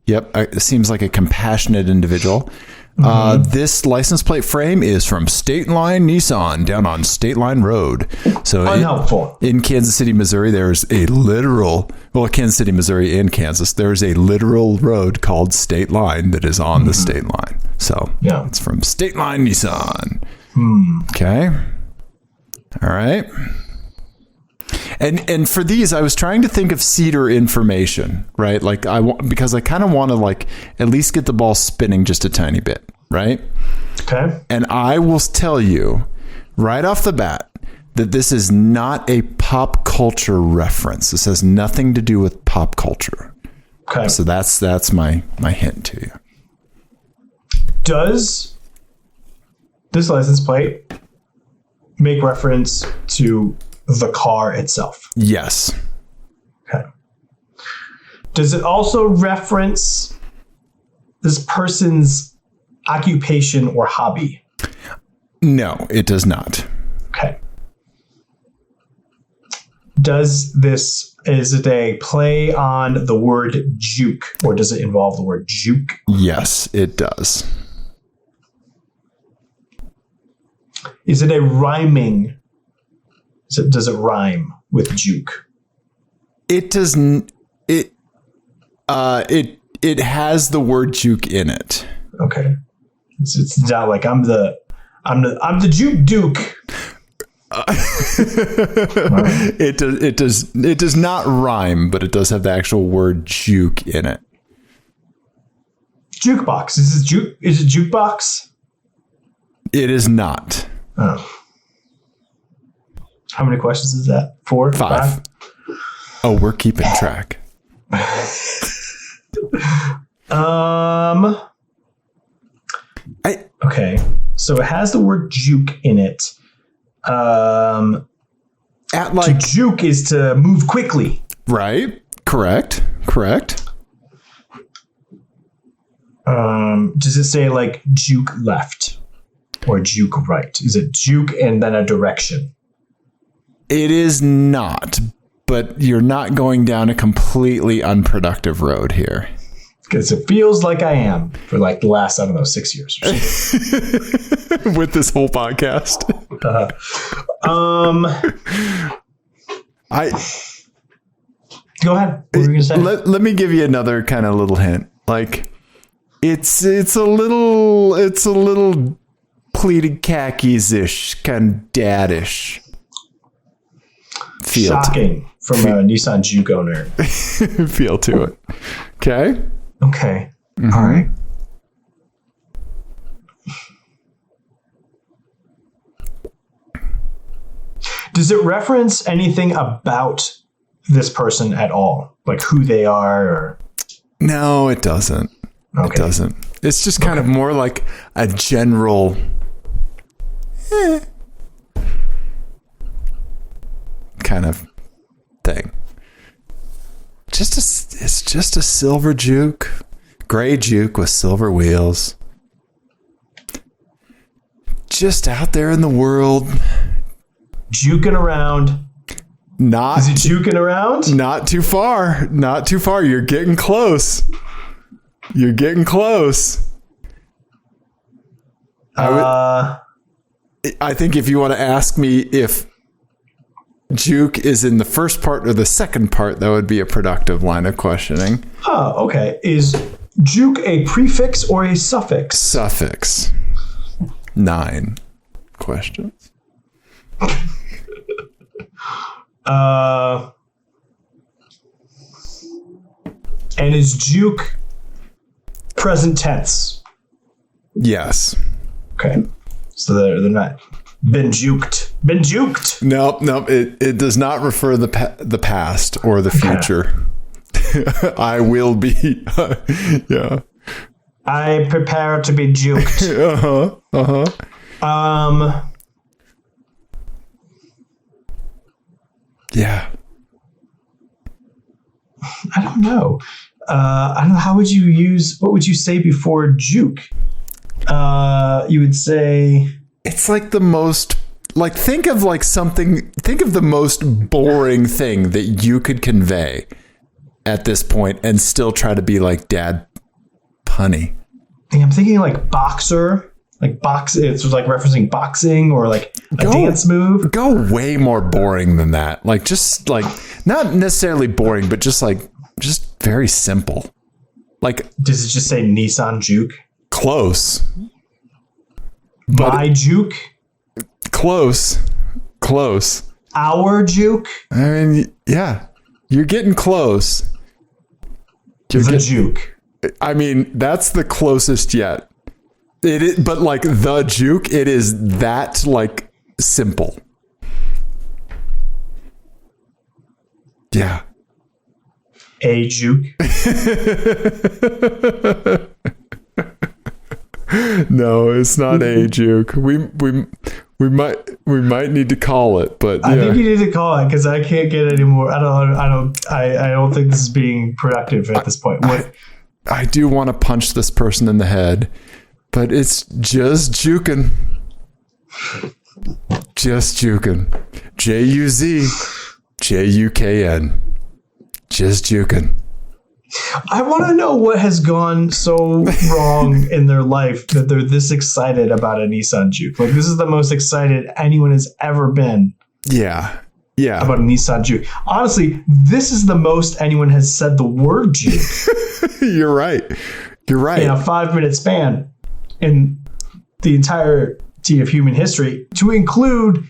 Yep. It seems like a compassionate individual. Mm-hmm. This license plate frame is from State Line Nissan down on State Line Road. So unhelpful. In Kansas City, Missouri, there's Kansas City, Missouri and Kansas, there's a literal road called State Line that is on the state line. So it's from State Line Nissan. Okay. All right. And for these, I was trying to think of Cedar information, right? Like because I kind of want to like at least get the ball spinning just a tiny bit, right? Okay. And I will tell you right off the bat that this is not a pop culture reference. This has nothing to do with pop culture. Okay. So that's my hint to you. Does this license plate make reference to the car itself? Yes. Okay. Does it also reference this person's occupation or hobby? No, it does not. Okay. Is it a play on the word juke, or does it involve the word juke? Yes, it does. Is it a rhyming? Does it rhyme with juke? It does. It has the word juke in it. Okay. It's not like I'm the juke duke. It does not rhyme, but it does have the actual word juke in it. Jukebox. Is it jukebox? It is not. Oh. How many questions is that? 4? 5? Oh, we're keeping track. Okay. So it has the word juke in it. To juke is to move quickly. Right. Correct. Does it say like juke left or juke right? Is it juke and then a direction? It is not, but you're not going down a completely unproductive road here. Because it feels like I am for like the last, 6 years or so. With this whole podcast. Go ahead. What were you going to say? Let me give you another kind of little hint. Like, it's a little pleated khakis-ish, kind of daddish. Shocking from a Nissan Juke owner. Feel to it. Okay. Okay. Mm-hmm. All right. Does it reference anything about this person at all? Like who they are? Or? No, it doesn't. Okay. It doesn't. It's just kind of more like a general... kind of thing. It's just a silver Juke, gray Juke with silver wheels, just out there in the world, juking around. Is he juking around? Not too far. Not too far. You're getting close. I think if you want to ask me if Juke is in the first part or the second part, that would be a productive line of questioning. Oh, okay. Is Juke a prefix or a suffix? Suffix. 9 questions. And is Juke present tense? Yes. Okay. So they're not been juked. Nope. It does not refer the past or the future. I will be. Yeah. I prepare to be juked. Yeah. I don't know. I don't know. What would you say before juke? You would say it's like the most, like, think of the most boring thing that you could convey at this point and still try to be like dad punny. Yeah, I'm thinking like boxer, like box. It's like referencing boxing or like a dance move. Go way more boring than that. Like, just like, not necessarily boring, but just very simple. Like, does it just say Nissan Juke? Close. My Juke? Close. Our Juke? I mean, yeah. You're getting close. Juke. I mean, that's the closest yet. It is, but like the Juke, it is that like simple. Yeah. A Juke? No, it's not a Juke. We might need to call it, but yeah. I think you need to call it because I can't get any more. I don't think this is being productive at this point. I do want to punch this person in the head, but it's just Jukin. Just Jukin. Juzukn. Just Jukin. I want to know what has gone so wrong in their life that they're this excited about a Nissan Juke. Like, this is the most excited anyone has ever been. Yeah. About a Nissan Juke. Honestly, this is the most anyone has said the word Juke. You're right. In a 5-minute span in the entirety of human history, to include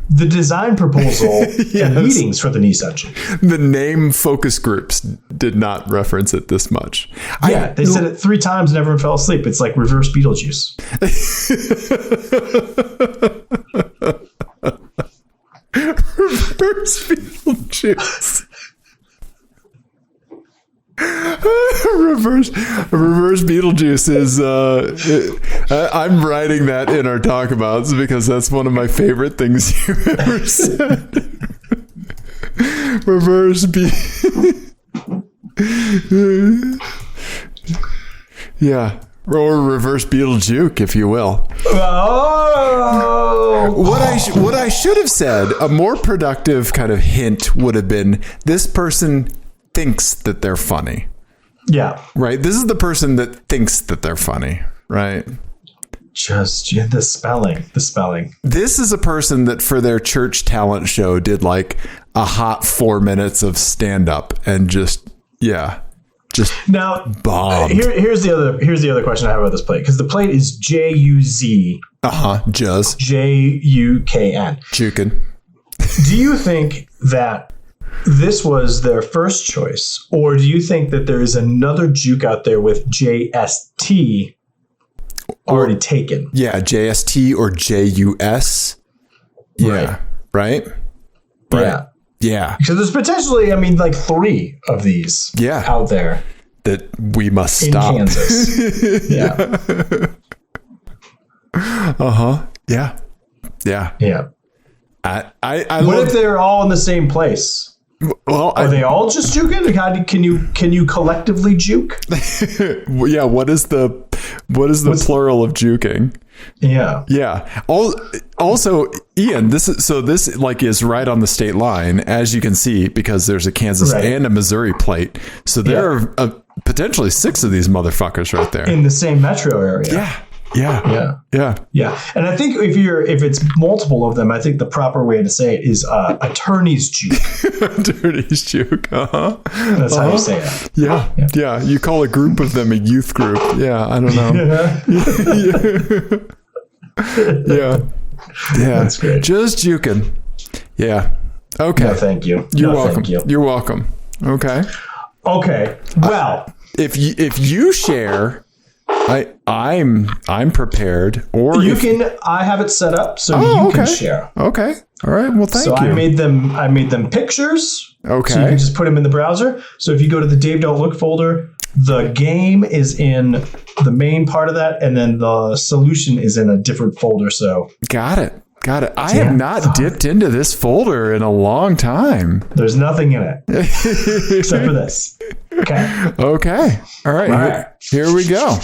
the design proposal and meetings for the Nissan Juke. The name focus groups did not reference it this much. Yeah, they said it 3 times and everyone fell asleep. It's like reverse Beetlejuice. Reverse Beetlejuice. Reverse Beetlejuice is I'm writing that in our talkabouts because that's one of my favorite things you've ever said. Reverse Or reverse Beetle Juke, if you will. Oh! What I should have said, a more productive kind of hint would have been, this person thinks that they're funny. Yeah. Right? This is the person that thinks that they're funny, right? Just the spelling. This is a person that for their church talent show did like a hot 4 minutes of stand-up and just now bombed. Here's the other question I have about this plate, because the plate is Juz. Juz. Jukn. Jukin. Do you think that this was their first choice, or do you think that there is another Juke out there with JST already taken? Yeah, JST or JUS. Yeah. Right? Yeah. Yeah. So there's potentially, like 3 of these out there. That we must stop. In Kansas. Yeah. Yeah. Yeah. Yeah. I what if they're all in the same place? Well, are they all just juking? Can you collectively juke? Yeah. What is the plural of juking? Yeah. Yeah. Also, Ian, this is right on the state line, as you can see, because there's a Kansas and a Missouri plate. So there are potentially 6 of these motherfuckers right there in the same metro area. Yeah. And I think if it's multiple of them, I think the proper way to say it is attorney's juke. Attorney's juke. That's how you say it. Yeah. You call a group of them a youth group. Yeah. I don't know. Yeah. That's great. Just juking. Yeah. Okay. No, thank you. You're welcome. You're welcome. Okay. Well, if you share. I'm prepared. Or I have it set up so you can share. Okay. All right. Well, thank you. So I made them pictures. Okay. So you can just put them in the browser. So if you go to the Dave Don't Look folder, the game is in the main part of that, and then the solution is in a different folder. So got it. I have not dipped into this folder in a long time. There's nothing in it except for this. Okay. All right. Here we go.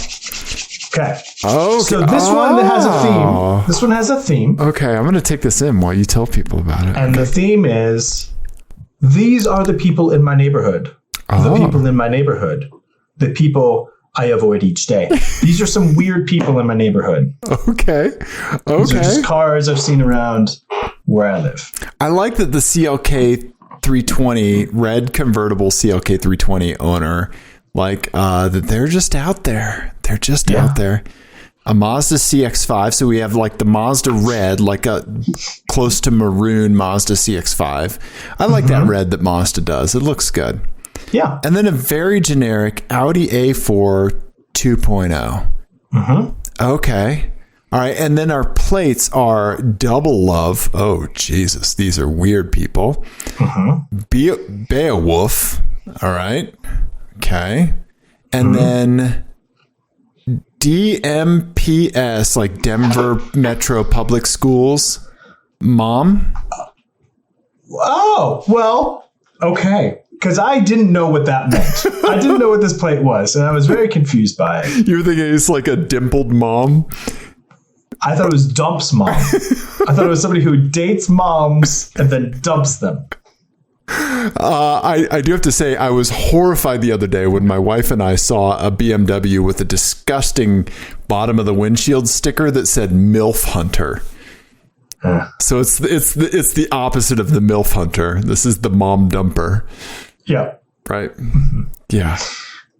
Okay. So this one has a theme. This one has a theme. Okay. I'm going to take this in while you tell people about it. And the theme is, these are the people in my neighborhood. The people in my neighborhood. The people I avoid each day. These are some weird people in my neighborhood. Okay. These are just cars I've seen around where I live. I like that the CLK 320 red convertible CLK 320 owner, that they're just out there. They're just out there. A Mazda CX-5. So we have the Mazda red, a close to maroon Mazda CX-5. I like that red that Mazda does. It looks good. Yeah. And then a very generic Audi A4 2.0. Okay. All right. And then our plates are double love. Oh, Jesus. These are weird people. Beowulf. All right. Okay. And then DMPS, like Denver Metro Public Schools. Mom. Oh, well, okay. Because I didn't know what that meant. I didn't know what this plate was, and I was very confused by it. You were thinking it's like a dimpled mom? I thought it was dumps mom. I thought it was somebody who dates moms and then dumps them. I do have to say, I was horrified the other day when my wife and I saw a BMW with a disgusting bottom of the windshield sticker that said MILF Hunter. So it's the opposite of the MILF Hunter. This is the mom dumper. Yeah. Right. Yeah.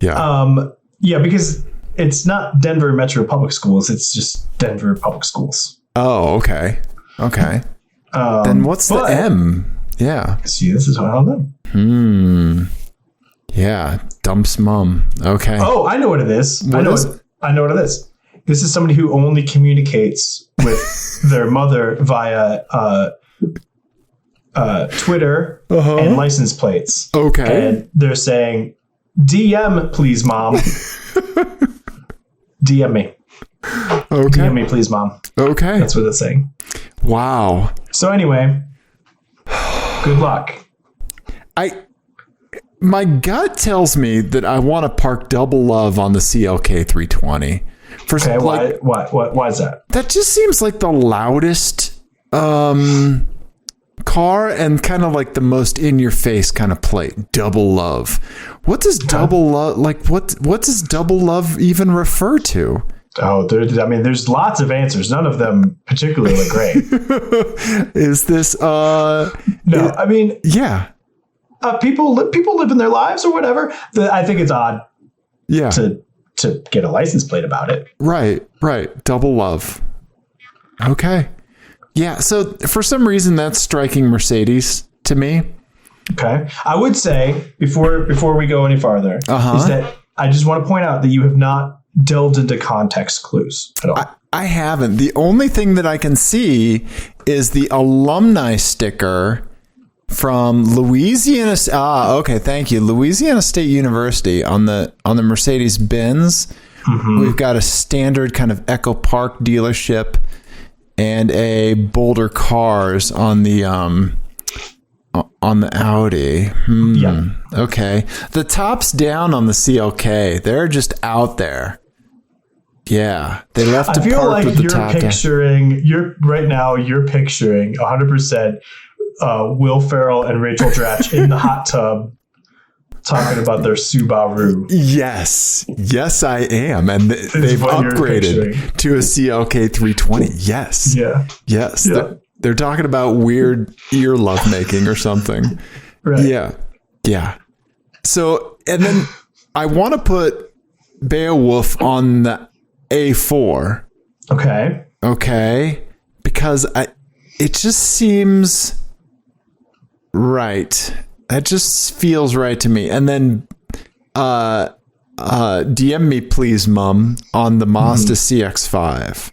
Yeah, because it's not Denver Metro Public Schools. It's just Denver Public Schools. Oh, okay. Then what's the M? Yeah. See, this is what I don't know. Yeah. Dumps mom. Okay. Oh, I know what it is. I know what it is. This is somebody who only communicates with their mother via Twitter and license plates. Okay. And they're saying, DM, please, mom. DM me. Okay. DM me, please, mom. Okay. That's what it's saying. Wow. So anyway, good luck. my gut tells me that I want to park double love on the CLK 320. Okay, why is that? That just seems like the loudest car and kind of like the most in your face kind of plate. Double love. What does double love what does double love even refer to? Oh, there's lots of answers. None of them particularly great. Is this yeah. People live in their lives or whatever. I think it's odd. Yeah. To get a license plate about it. Right. Double love. Okay. Yeah. So for some reason that's striking Mercedes to me. Okay. I would say before we go any farther is that I just want to point out that you have not delved into context clues at all. I haven't. The only thing that I can see is the alumni sticker from Louisiana. Okay. Thank you. Louisiana State University on the Mercedes Benz. Mm-hmm. We've got a standard kind of Echo Park dealership and a Boulder Cars on the Audi. Yeah. Okay. The top's down on the CLK. They're just out there. Yeah, they left. I feel like you're picturing 100%. Will Ferrell and Rachel Dratch in the hot tub talking about their Subaru. Yes, I am. And they've upgraded to a CLK 320. Yes. Yeah. Yes. Yeah. They're talking about weird ear lovemaking or something. Right. Yeah. So, and then I want to put Beowulf on the A4. Okay. Because it just seems right. That just feels right to me. And then DM me please, Mum, on the Mazda CX-5.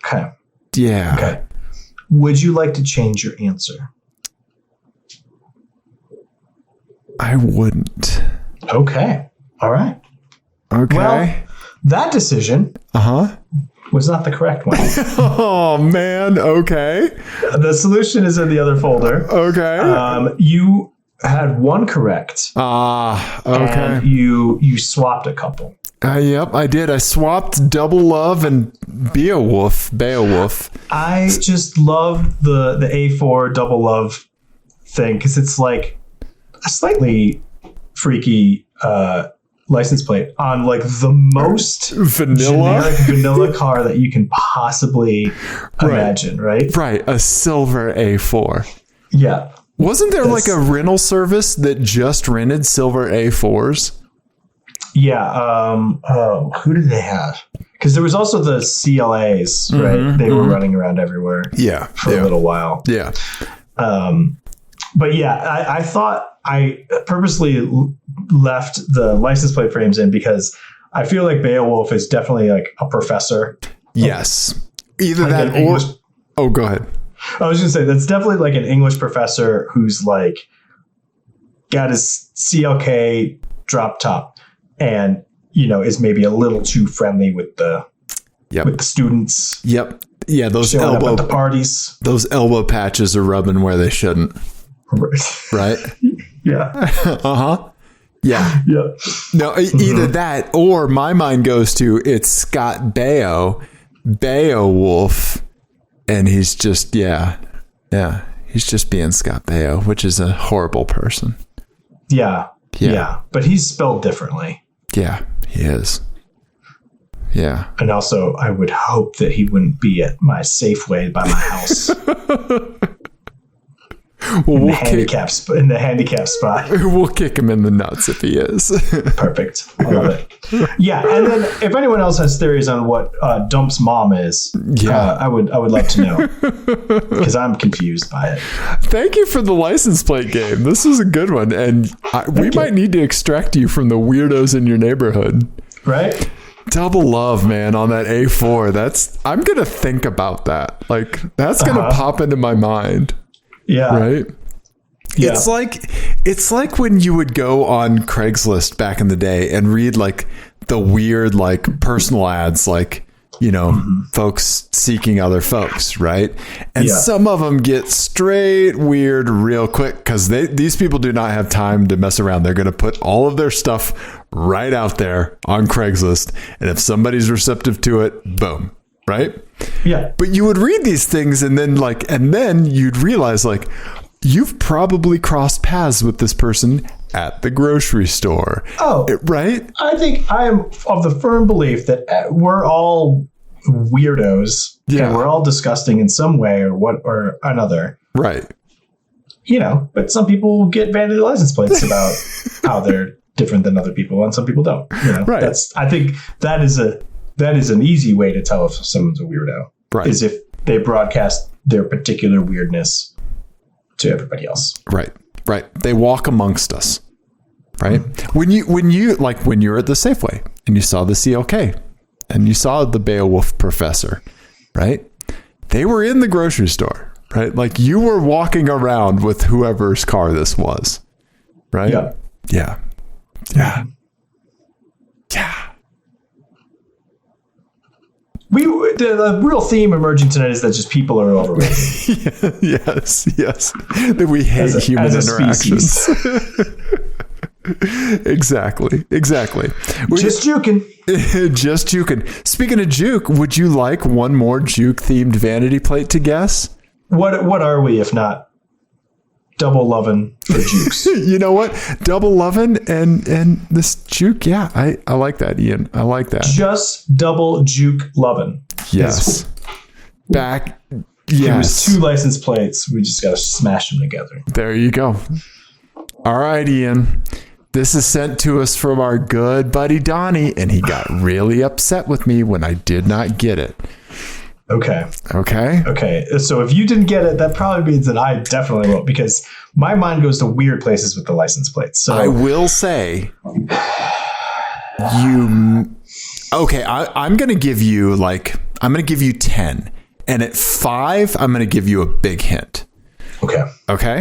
Okay. Yeah. Okay. Would you like to change your answer? I wouldn't. Okay. All right. Okay. Well, that decision was not the correct one. Oh, man. Okay. The solution is in the other folder. Okay. You had one correct. Okay. And you swapped a couple. Yep, I did. I swapped Double Love and Beowulf. I just love the A4 Double Love thing because it's like a slightly freaky license plate on like the most generic vanilla car that you can possibly imagine, right? Right, a silver A4. Yeah. Wasn't there like a rental service that just rented silver A4s? Yeah. Who did they have? Because there was also the CLAs, right? They were running around everywhere. Yeah. For a little while. Yeah. But yeah, I thought I purposely left the license plate frames in because I feel like Beowulf is definitely like a professor. Yes. Either like that or... Oh, go ahead. I was going to say, that's definitely like an English professor who's like got his CLK drop top and, you know, is maybe a little too friendly with the students. Yep. Yeah, those elbow at the parties. Those elbow patches are rubbing where they shouldn't. Right? Yeah. Yeah. Yeah. No, either that or my mind goes to it's Scott Beowulf, and he's just he's just being Scott Baio, which is a horrible person. Yeah. But he's spelled differently. Yeah, he is. Yeah. And also, I would hope that he wouldn't be at my Safeway by my house. In the handicap spot. We'll kick him in the nuts if he is. Perfect. I love it. Yeah, and then if anyone else has theories on what Dump's mom is, I would love to know because I'm confused by it. Thank you for the license plate game. This is a good one, and we might need to extract you from the weirdos in your neighborhood. Right. Double Love, man, on that A4. I'm gonna think about that. Like that's gonna pop into my mind. Yeah. Right. Yeah. It's like when you would go on Craigslist back in the day and read like the weird like personal ads like folks seeking other folks, right? And some of them get straight weird real quick because these people do not have time to mess around. They're going to put all of their stuff right out there on Craigslist. And if somebody's receptive to it, boom, right? Yeah. But you would read these things and then you'd realize you've probably crossed paths with this person at the grocery store. Oh, right. I think I am of the firm belief that we're all weirdos. Yeah. And we're all disgusting in some way or another. Right. But some people get vanity license plates about how they're different than other people, and some people don't. Right. I think that is an easy way to tell if someone's a weirdo. Right. Is if they broadcast their particular weirdness to everybody else. Right. Right. They walk amongst us. Right. Mm-hmm. When you were at the Safeway and you saw the CLK and you saw the Beowulf professor, right? They were in the grocery store, right? Like you were walking around with whoever's car this was. Right. Yeah. Yeah. Yeah. Yeah. The real theme emerging tonight is that just people are overrated. Yes. That we hate human interactions. Exactly. Just juking. Just juking. Speaking of juke, would you like one more juke themed vanity plate to guess? What are we if not double lovin' for jukes? You know what? Double lovin' and this juke. Yeah, I like that, Ian. I like that. Just double juke lovin'. Yes. Back. Yes. It was 2 license plates. We just got to smash them together. There you go. All right, Ian. This is sent to us from our good buddy Donnie, and he got really upset with me when I did not get it. Okay. Okay. So if you didn't get it, that probably means that I definitely won't, because my mind goes to weird places with the license plates. So I will say, okay, I'm going to give you 10, and at 5, I'm going to give you a big hint. Okay.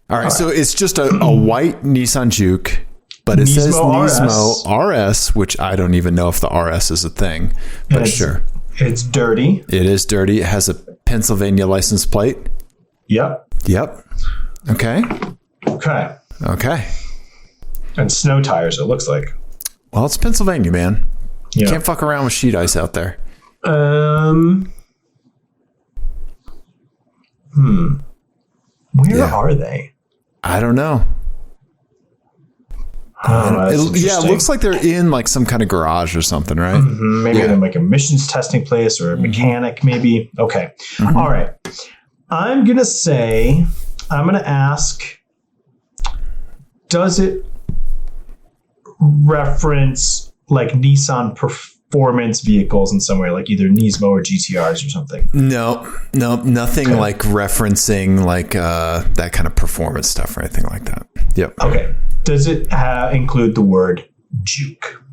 All right. So it's just a white Nissan Juke, but it says Nismo RS, which I don't even know if the RS is a thing, but sure. It's dirty. It is dirty. It has a Pennsylvania license plate. Yep. Okay. And snow tires, it looks like. Well, it's Pennsylvania, man. You can't fuck around with sheet ice out there. Where are they? I don't know. It looks like they're in like some kind of garage or something, right? Mm-hmm. Maybe they're like emissions testing place or a mechanic, maybe. Okay. Mm-hmm. All right. I'm going to ask, does it reference like Nissan performance vehicles in some way, like either Nismo or GTRs or something? No, nothing like referencing like that kind of performance stuff or anything like that. Yep. Okay. Does it include the word juke?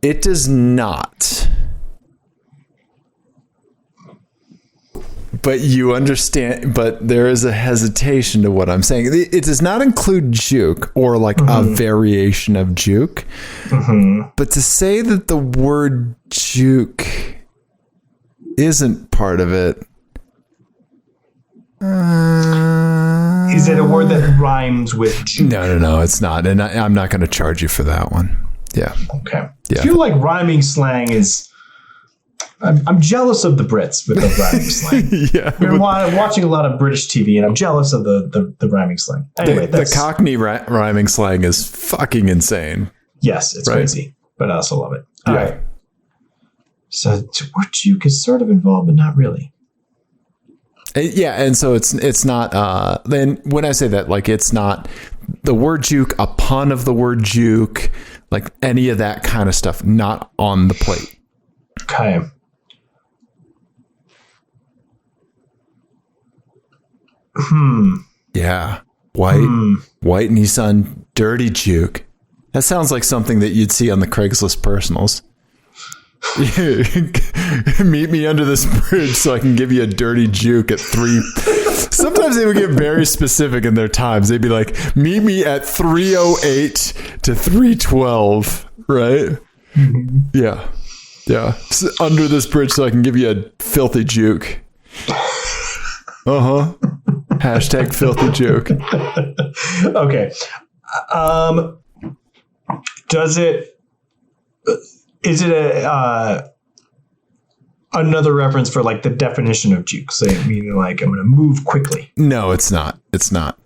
It does not. But you understand, but there is a hesitation to what I'm saying. It does not include juke or like a variation of juke. Mm-hmm. But to say that the word juke isn't part of it. Is it a word that rhymes with juke? No, it's not. And I'm not going to charge you for that one. Yeah. Okay. Yeah. I feel like rhyming slang is... I'm jealous of the Brits with the rhyming slang. I'm watching a lot of British TV, and I'm jealous of the rhyming slang. Anyway, the Cockney rhyming slang is fucking insane. Yes, it's crazy, but I also love it. All right. So word juke is sort of involved, but not really. Yeah, and so it's not. Then when I say that, like it's not the word juke, a pun of the word juke, like any of that kind of stuff, not on the plate. Okay. Yeah. White Nissan dirty juke. That sounds like something that you'd see on the Craigslist personals. Meet me under this bridge so I can give you a dirty juke at 3. Sometimes they would get very specific in their times. They'd be like, meet me at 3:08 to 3:12, right? Mm-hmm. Yeah. Yeah. So under this bridge so I can give you a filthy juke. Uh-huh. Hashtag filthy joke. Okay. Is it another reference for like the definition of juke? So meaning like I'm going to move quickly. No, it's not. It's not.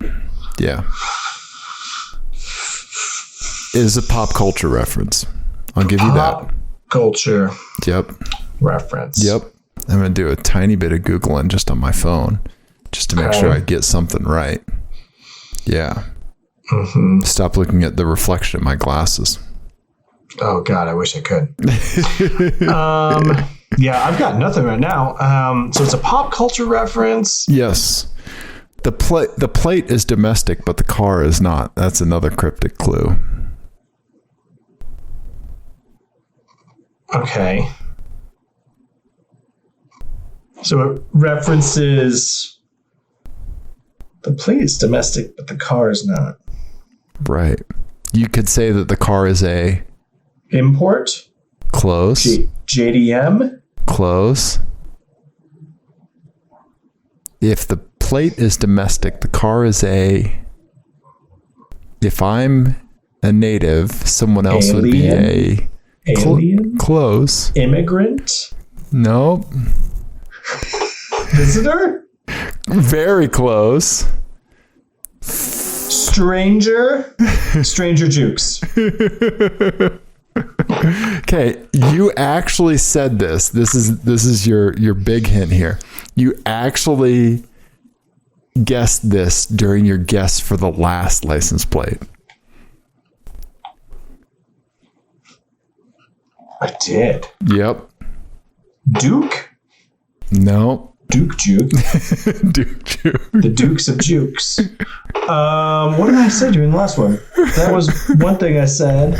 Yeah. It is a pop culture reference. I'll give you that. Pop culture. Yep. Reference. Yep. I'm going to do a tiny bit of Googling just on my phone just to make sure I get something right. Yeah. Mm-hmm. Stop looking at the reflection of my glasses. Oh, God, I wish I could. Yeah, I've got nothing right now. So it's a pop culture reference. Yes. The plate is domestic, but the car is not. That's another cryptic clue. Okay. So it references the plate is domestic, but the car is not. Right. You could say that the car is a import. Close. JDM. Close. If the plate is domestic, the car is a. If I'm a native, someone else would be a. Alien. Close. Immigrant. Nope. Visitor. Very close. Stranger. Stranger Jukes. Okay, you actually said this. This is your big hint here. You actually guessed this during your guess for the last license plate. I did. Yep. Duke? No. Duke Juke. Duke Juke. The Dukes of Jukes. What did I say during the last one? That was one thing I said.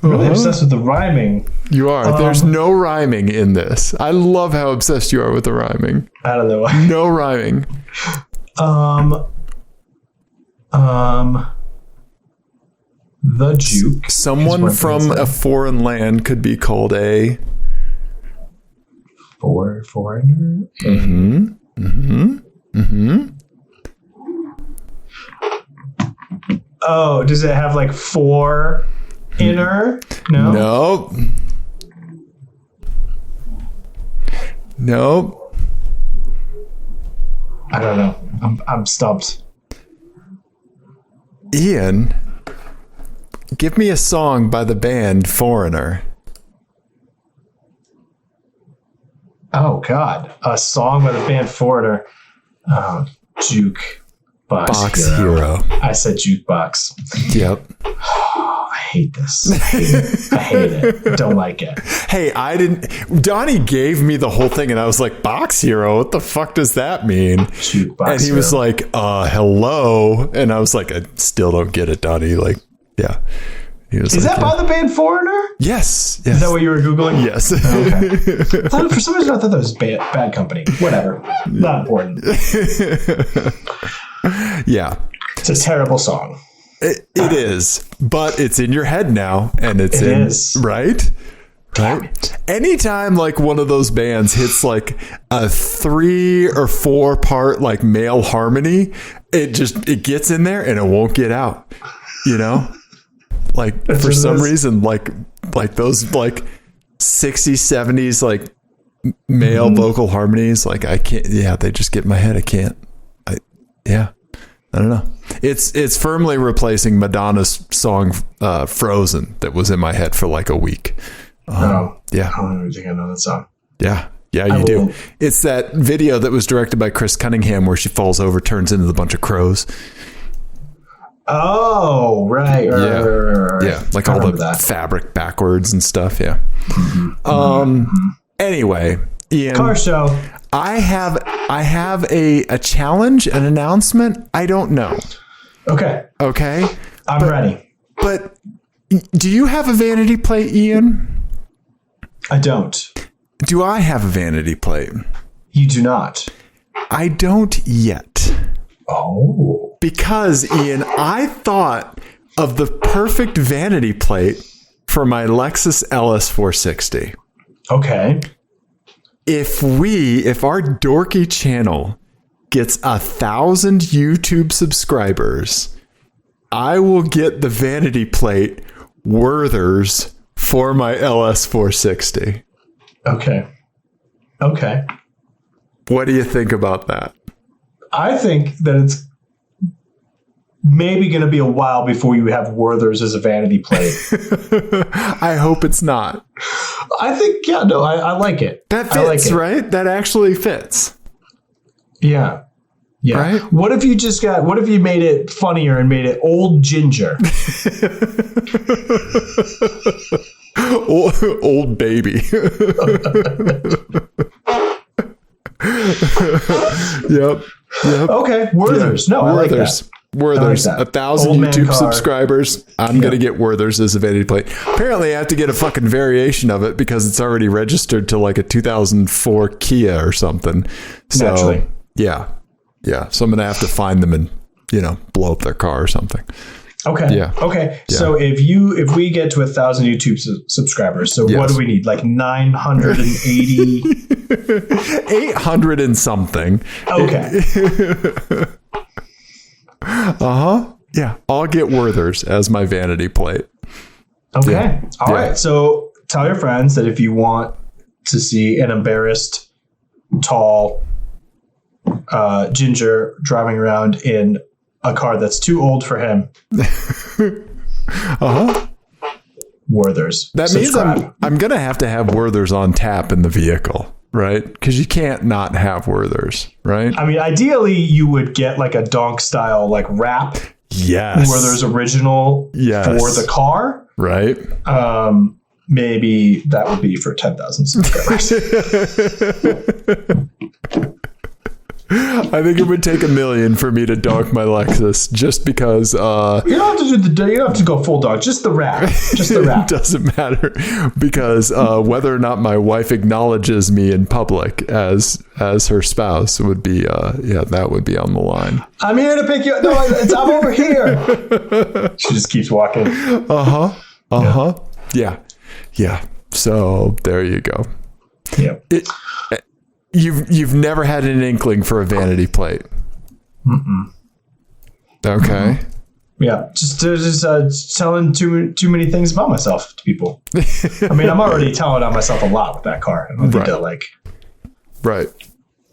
I'm really obsessed with the rhyming. You are. There's no rhyming in this. I love how obsessed you are with the rhyming. I don't know. No rhyming. The Juke. Someone from a foreign land could be called a foreigner. Mm-hmm. Mm-hmm. Mm-hmm. Oh, does it have like four inner? No. Nope. Nope. I don't know. I'm stumped. Ian, give me a song by the band Foreigner. Oh, God. A song by the band Foreigner. Oh, Juke. Box Hero. I said jukebox. Yep. Oh, I hate this. I hate it. I don't like it. Hey, Donnie gave me the whole thing and I was like, Box Hero? What the fuck does that mean? Jukebox and he was like, hello. And I was like, I still don't get it, Donnie. Like, yeah. Is that by the band Foreigner? Yes. Is that what you were Googling? Yes. Okay. For some reason, I thought that was Bad Company. Whatever. Not important. Yeah. It's a terrible song. It is. But it's in your head now. And it is. Right? Right? Anytime like one of those bands hits like a 3 or 4 part like male harmony, it gets in there and it won't get out. You know? Like for some reason, like those like 60s, 70s, like male vocal harmonies, like I can't, they just get in my head. I can't, I don't know. It's firmly replacing Madonna's song, Frozen, that was in my head for like a week. Yeah. I don't think I know that song. Yeah. Yeah, you do. It's that video that was directed by Chris Cunningham where she falls over, turns into a bunch of crows. Oh, right. Yeah, like all the fabric backwards and stuff. Yeah. Anyway, Ian, car show. I have a challenge, an announcement. I don't know. Okay. I'm ready. But do you have a vanity plate, Ian? I don't. Do I have a vanity plate? You do not. I don't yet. Oh. Because, Ian, I thought of the perfect vanity plate for my Lexus LS460. Okay. If our dorky channel gets 1,000 YouTube subscribers, I will get the vanity plate Werther's for my LS460. Okay. What do you think about that? I think that it's maybe going to be a while before you have Werther's as a vanity plate. I hope it's not. I think, I like it. That fits, right? That actually fits. Yeah. Right? What if you made it funnier and made it Old Ginger? Old baby. Yep. Okay. Werther's. Yeah. No, I like that. Werther's. I like that. 1,000 YouTube subscribers. I'm going to get Werther's as a vanity plate. Apparently, I have to get a fucking variation of it because it's already registered to like a 2004 Kia or something. So, naturally. Yeah. So I'm going to have to find them and, blow up their car or something. Okay. Yeah. Okay. Yeah. So if we get to 1,000 YouTube subscribers, so what do we need? Like 980, 800 and something. Okay. Yeah. I'll get Werther's as my vanity plate. Okay. Yeah. All right. So tell your friends that if you want to see an embarrassed, tall, Ginger driving around in a car that's too old for him. Werther's. That means I'm going to have Werther's on tap in the vehicle, right? Because you can't not have Werther's, right? I mean, ideally, you would get like a donk style like wrap. Yes. Werther's original for the car. Right. Maybe that would be for 10,000 subscribers. I think it would take $1 million for me to donk my Lexus just because. You don't have to you don't have to go full donk. Just the wrap. It doesn't matter because whether or not my wife acknowledges me in public as her spouse would be that would be on the line. I'm here to pick you up. No, I'm over here. She just keeps walking. Yeah. So there you go. Yeah. You've never had an inkling for a vanity plate. Mm-mm. Okay. Mm-mm. Yeah, just telling too many things about myself to people. I mean, I'm already telling on myself a lot with that car. I don't need to Right.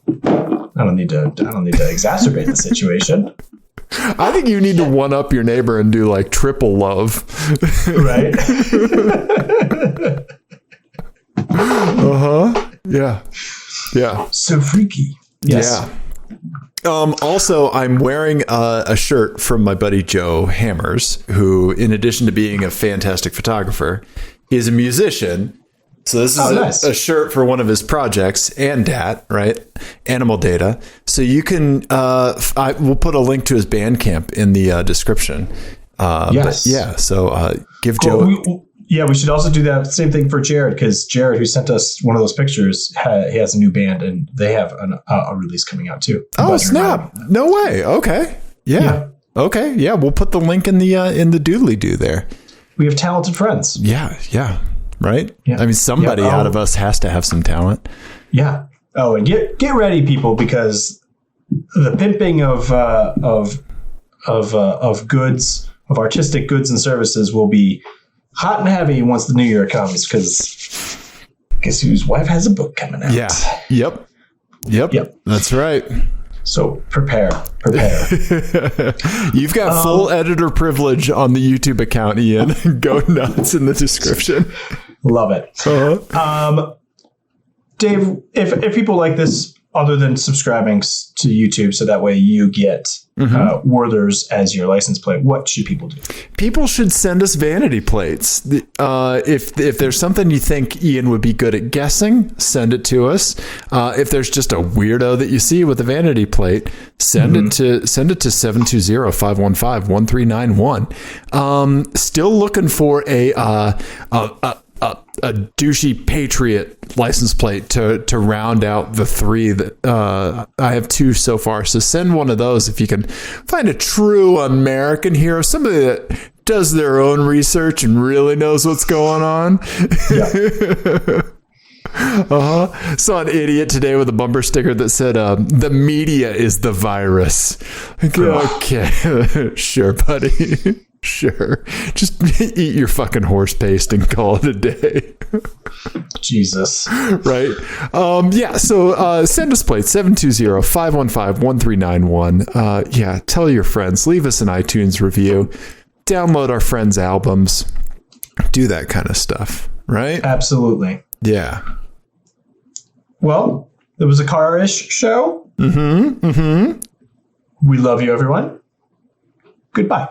I don't need to exacerbate the situation. I think you need to one up your neighbor and do like triple love. Right. Yeah. So freaky. Yes. Yeah. Also, I'm wearing a shirt from my buddy Joe Hammers, who, in addition to being a fantastic photographer, is a musician. So this is a shirt for one of his projects, and DAT, right? Animal Data. So you can, we'll put a link to his Bandcamp in the description. Yes. But yeah. So give Joe. We should also do that same thing for Jared, because Jared, who sent us one of those pictures, he has a new band and they have a release coming out too. Oh, snap. No way. Okay. Yeah. Okay. Yeah. We'll put the link in the doodly doo there. We have talented friends. Yeah. Right. Yeah. I mean, somebody out of us has to have some talent. Yeah. Oh, and get ready, people, because the pimping of goods, of artistic goods and services will be hot and heavy once the new year comes, because guess whose wife has a book coming out? Yeah. Yep. That's right. So prepare. You've got full editor privilege on the YouTube account, Ian. Go nuts in the description. Love it. Dave, if people like this, other than subscribing to YouTube, so that way you get Werther's as your license plate, what should people do? People should send us vanity plates. If there's something you think Ian would be good at guessing, send it to us. If there's just a weirdo that you see with a vanity plate, send it to 720-515-1391. Still looking for a douchey patriot license plate to round out the three that I have two so far. So send one of those if you can find a true American hero, somebody that does their own research and really knows what's going on. Yeah. Saw an idiot today with a bumper sticker that said, the media is the virus. Like, okay, sure, buddy. Sure. Just eat your fucking horse paste and call it a day. Jesus. Right? Yeah, so send us plates, 720-515-1391. Yeah, tell your friends. Leave us an iTunes review. Download our friends' albums. Do that kind of stuff, right? Absolutely. Yeah. Well, it was a car-ish show. Mm-hmm. Mm-hmm. We love you, everyone. Goodbye.